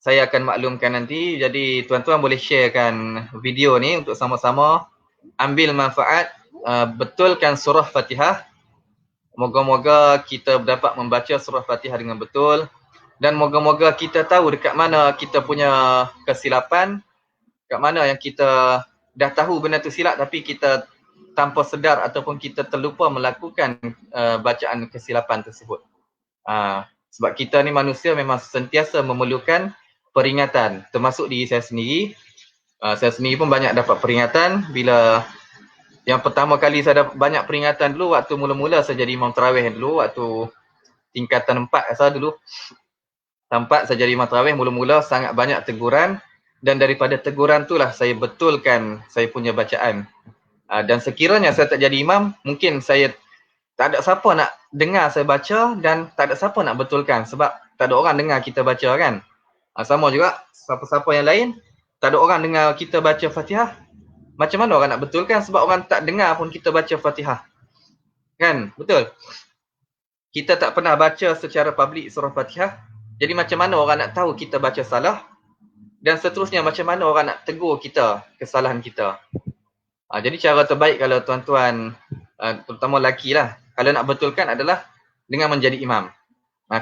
Saya akan maklumkan nanti. Jadi tuan-tuan boleh sharekan video ni untuk sama-sama ambil manfaat. Betulkan surah Fatihah. Moga-moga kita dapat membaca surah Fatihah dengan betul dan moga-moga kita tahu dekat mana kita punya kesilapan, dekat mana yang kita dah tahu benda tu silap tapi kita tanpa sedar ataupun kita terlupa melakukan bacaan kesilapan tersebut. Sebab kita ni manusia memang sentiasa memerlukan peringatan, termasuk diri saya sendiri. Saya sendiri pun banyak dapat peringatan bila yang pertama kali saya dapat banyak peringatan dulu waktu mula-mula saya jadi imam tarawih dulu, waktu tingkatan 4 saya dulu. Tampak saya jadi imam tarawih mula-mula sangat banyak teguran dan daripada teguran itulah saya betulkan saya punya bacaan. Dan sekiranya saya tak jadi imam, mungkin saya tak ada siapa nak dengar saya baca dan tak ada siapa nak betulkan sebab tak ada orang dengar kita baca kan. Sama juga siapa-siapa yang lain, tak ada orang dengar kita baca Fatihah. Macam mana orang nak betulkan sebab orang tak dengar pun kita baca Fatihah. Kan? Betul? Kita tak pernah baca secara publik surah Fatihah. Jadi macam mana orang nak tahu kita baca salah? Dan seterusnya macam mana orang nak tegur kita, kesalahan kita. Jadi cara terbaik kalau tuan-tuan, terutama lelaki lah, kalau nak betulkan adalah dengan menjadi imam.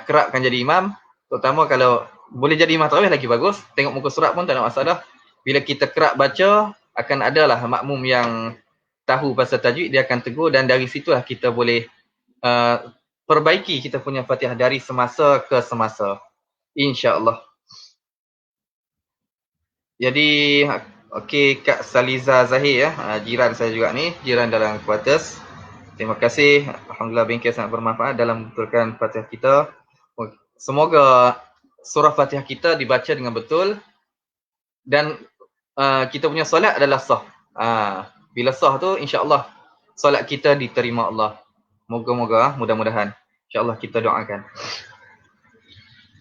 Kerapkan jadi imam, terutama kalau boleh jadi imam tarawih lagi bagus. Tengok muka surat pun tak ada masalah. Bila kita kerap baca, akan adalah makmum yang tahu pasal tajwid, dia akan tegur dan dari situlah kita boleh perbaiki kita punya Fatihah dari semasa ke semasa. InsyaAllah. Jadi, okey Kak Saliza Zahir jiran saya juga ni, jiran dalam quarters. Terima kasih. Alhamdulillah bengkel sangat bermanfaat dalam betulkan Fatihah kita. Semoga surah Fatihah kita dibaca dengan betul dan kita punya solat adalah sah. Bila sah tu insya-Allah solat kita diterima Allah. Moga-moga mudah-mudahan. Insya-Allah kita doakan.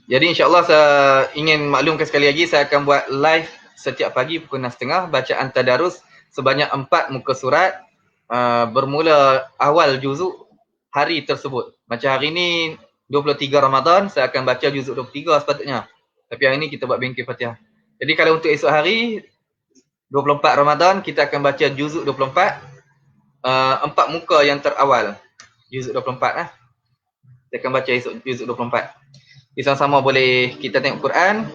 Jadi insya-Allah saya ingin maklumkan sekali lagi saya akan buat live setiap pagi pukul 6.30 bacaan tadarus sebanyak 4 muka surat bermula awal juzuk hari tersebut. Macam hari ni 23 Ramadan saya akan baca juzuk 23 sepatutnya. Tapi hari ni kita buat bengkel Fatihah. Jadi kalau untuk esok hari 24 Ramadan kita akan baca juzuk 24 4 muka yang terawal. Juzuk 24 Kita akan baca esok juzuk 24. Sama-sama boleh kita tengok Quran.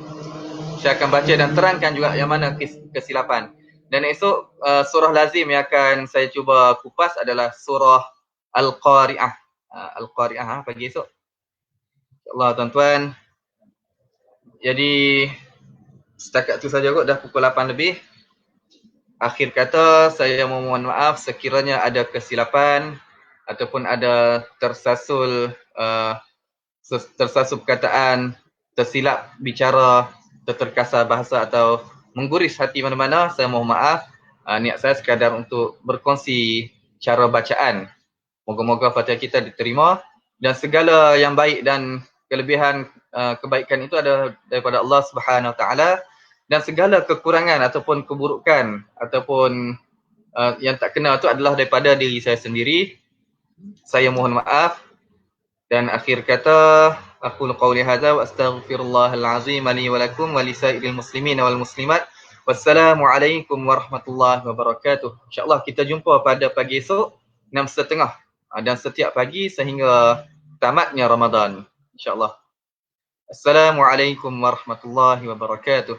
Saya akan baca dan terangkan juga yang mana kesilapan. Dan esok surah lazim yang akan saya cuba kupas adalah surah Al-Qari'ah. Al-Qari'ah pagi esok. InsyaAllah tuan-tuan. Jadi setakat tu saja kot, dah pukul 8 lebih. Akhir kata saya memohon maaf sekiranya ada kesilapan ataupun ada tersasul perkataan, tersilap bicara, terkasar bahasa atau mengguris hati mana-mana, saya mohon maaf. Niat saya sekadar untuk berkongsi cara bacaan. Moga-moga Fatihah kita diterima dan segala yang baik dan kelebihan kebaikan itu ada daripada Allah Subhanahu Wa Taala dan segala kekurangan ataupun keburukan ataupun yang tak kena itu adalah daripada diri saya sendiri. Saya mohon maaf. Dan akhir kata, aqulu qawli hadza wa astaghfirullahal azim li wa lakum wa lisairil muslimin wal muslimat. Wassalamualaikum warahmatullahi wabarakatuh. InsyaAllah kita jumpa pada pagi esok 6.30 dan setiap pagi sehingga tamatnya Ramadan. InsyaAllah. Assalamualaikum warahmatullahi wabarakatuh.